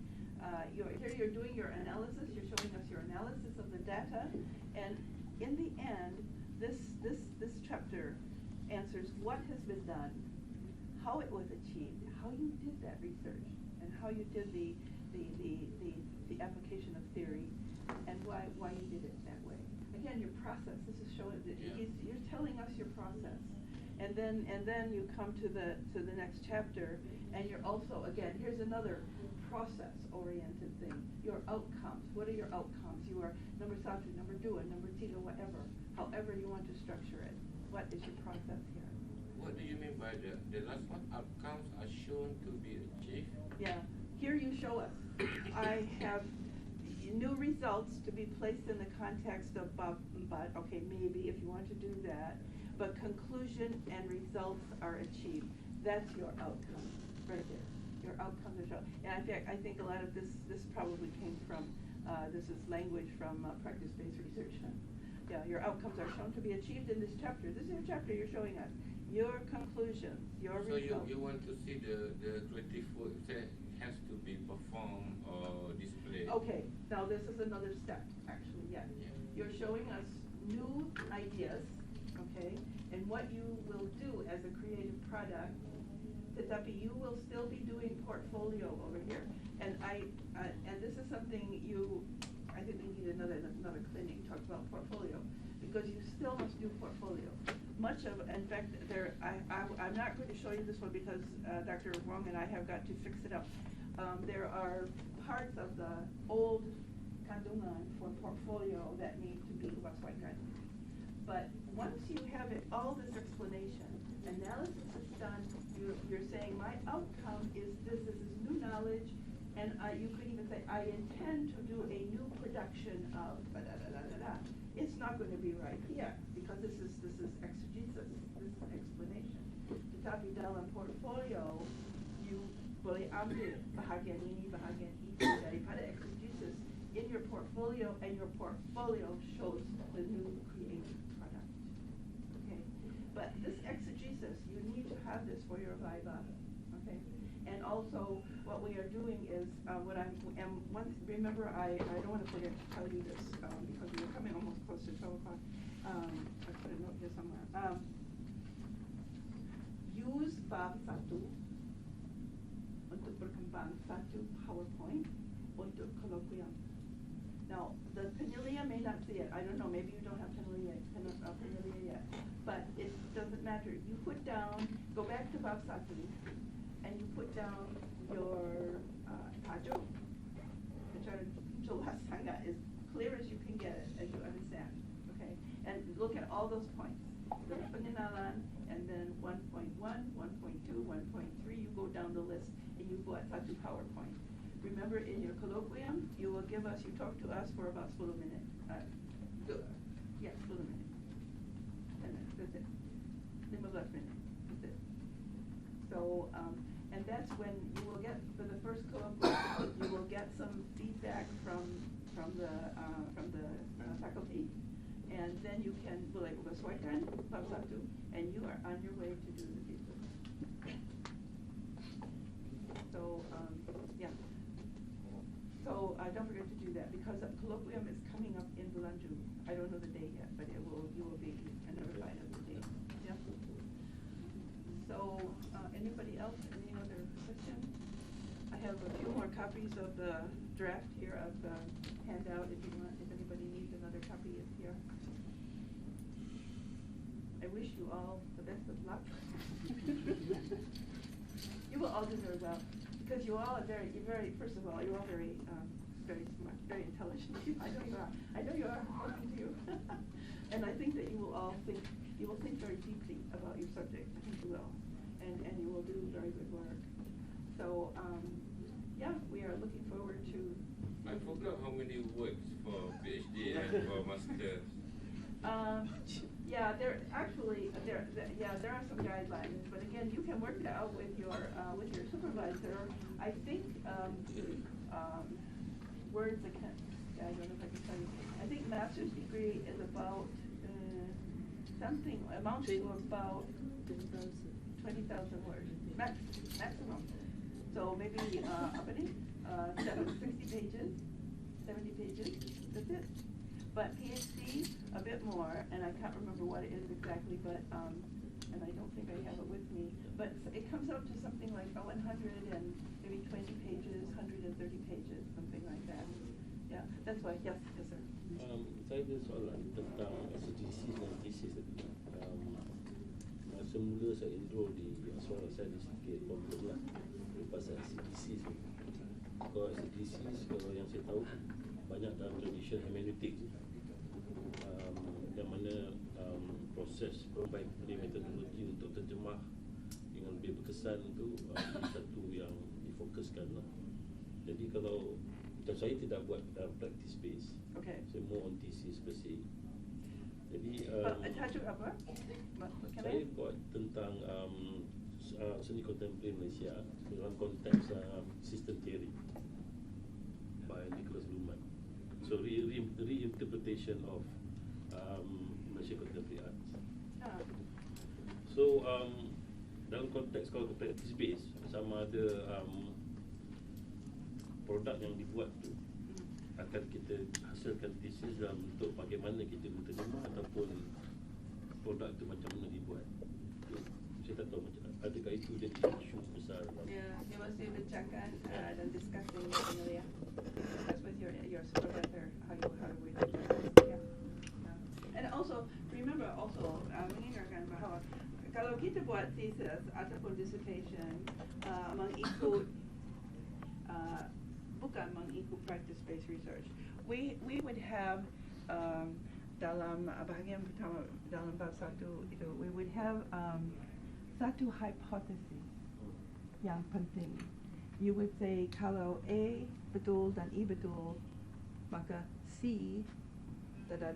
here you're doing your analysis, you're showing us your analysis of the data, and in the end, this chapter answers what has been done, how it was achieved, how you did that research, and how you did the application of theory, and why you did it that way. Again, your process. This is showing that you're telling us your process, and then you come to the next chapter, and you're also, again, here's another process-oriented thing. Your outcomes. What are your outcomes? You are number satu, number dua, number tiga, whatever. However you want to structure it. What is your process here? What do you mean by the last one? Outcomes are shown to be achieved? Yeah. Here you show us. I have new results to be placed in the context of but okay, maybe if you want to do that, but conclusion and results are achieved. That's your outcome right there. Your outcomes are shown. And in fact, I think a lot of this probably came from, this is language from practice-based research. Yeah, your outcomes are shown to be achieved in this chapter. This is your chapter you're showing us. Your conclusions, your results. So you want to see the creative work that has to be performed or displayed. Okay, now this is another step, actually, yes. Yeah. You're showing us new ideas, okay, and what you will do as a creative product. Tetapi you will still be doing portfolio over here, and and this is something I think we need another clinic to talk about portfolio, because you still must do portfolio. Much of, in fact, I'm not going to show you this one because Dr. Wong and I have got to fix it up. There are parts of the old kandungan for portfolio that need to be waswaikan. But once you have all this explanation, analysis is done, you're saying my outcome is this is new knowledge, and you could even say, I intend to do a new production of da-da-da-da-da-da. It's not going to be right here, because this is exegesis, this is explanation. Tetapi dalam portfolio, you boleh ambil bahagian ini, bahagian itu daripada exegesis in your portfolio, and your portfolio shows the new creative product. Okay, but this exegesis, you need to have this for your viva. Okay, and also what we are doing is remember I don't want to forget to tell you this because we're coming almost close to 12 o'clock. I put a note here somewhere. Use bab 1 untuk berkembang satu PowerPoint untuk colloquium. Now, the Penyelidikan may not see it. I don't know, maybe you don't have Penyelidikan yet. But it doesn't matter. You put down, go back to bab 1, and you put down your tajuk. Jelas sangat, as clear as you can get it, as you understand. Okay? And look at all those points. The pengenalan, and then 1.1, 1.2, 1.3, you go down the list, and you buat satu PowerPoint. Remember, in your colloquium, you talk to us for about 10 minutes. 10 minutes. 10 minutes, that's it. 15 minutes, that's it. So, and that's when you will get, for the first colloquium, you will get some feedback from the faculty, and then you can bersesuaikan bab 1, and you are on your way to do the thesis. So, yeah. So don't forget to do that, because the colloquium is coming up in bulan June. I don't know the date yet, but you will be notified of the date. Yeah. else? Any other questions? I have a few more copies of the draft here of the handout if you want, if anybody needs another copy, it's here. I wish you all the best of luck. You will all do very well because you all are you're very, first of all, you're all very smart, very intelligent. I know you are. I know you are. Talking to you. And I think that you will all think very deeply about your subject. I think you will, and you will do very good work. So yeah, we are looking forward to. I forgot how many words for PhD and for master. Yeah, there are some guidelines, but again, you can work it out with your supervisor. I think words I can't. I don't know if I can tell you. I think master's degree is about something amounts to about 20,000 words maximum. So maybe 60 pages, 70 pages. That's it. But PhD, a bit more, and I can't remember what it is exactly, but, and I don't think I have it with me, but it comes out to something like 100 and maybe 20 pages, 130 pages, something like that. Yeah, that's why, yes, sir. Saya ada soalan tentang SDGs dan thesis tadi. Masa mula saya enroll di Aswara, saya ada sedikit problem lah pasal SDGs ni. Kalau SDGs, kalau yang saya tahu, banyak dalam tradition hermeneutik, yang mana proses perbaikan metodologi untuk terjemah dengan lebih berkesan itu satu yang difokuskan lah. Jadi kalau saya tidak buat practice base, Okay. saya more on thesis per se. Jadi Tajuk apa? saya buat tentang seni kontemporer Malaysia dalam konteks system theory by Nicholas Luhmann. So reinterpretation of Malaysia contemporary arts. So dalam konteks kalau practice base, sama ada produk yang dibuat tu akan kita hasilkan thesis dalam bentuk bagaimana kita menterjemah ataupun produk tu macam mana dibuat. Saya tak tahu macam adakah itu jadi isu besar. Yeah, you must be bincangkan dan discussing ya. That's with your supervisor how do we do this. Yeah. And also remember mengingatkan bahawa kalau kita buat thesis ataupun dissertation mengikut bukan mengikut practice-based research, we would have dalam bahagian pertama dalam bab 1 itu we would have satu hypothesis yang penting. You would say kalau A betul dan E betul, maka C da.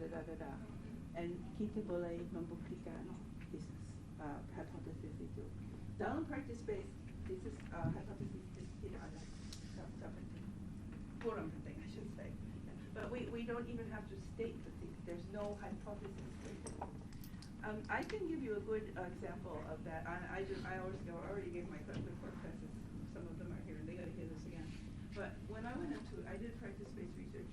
And kita boleh membuktikan thesis hypothesis itu. Dalam practice-based thesis hypothesis tidak ada. Kurang penting, I should say. But we don't even have to state the thesis. There's no hypothesis stated. I can give you a good example of that. I already gave my question for professors. Some of them are here, and they got to hear this again. But when I did practice-based research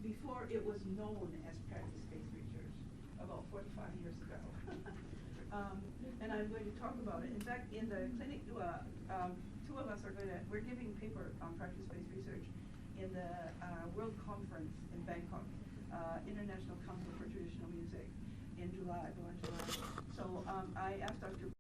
before it was known as practice-based research, about 45 years ago. And I'm going to talk about it. In fact, in the clinic, two of us we're giving paper on practice-based research in the World Conference in Bangkok, International Council for Traditional Music, in July, So I asked Dr.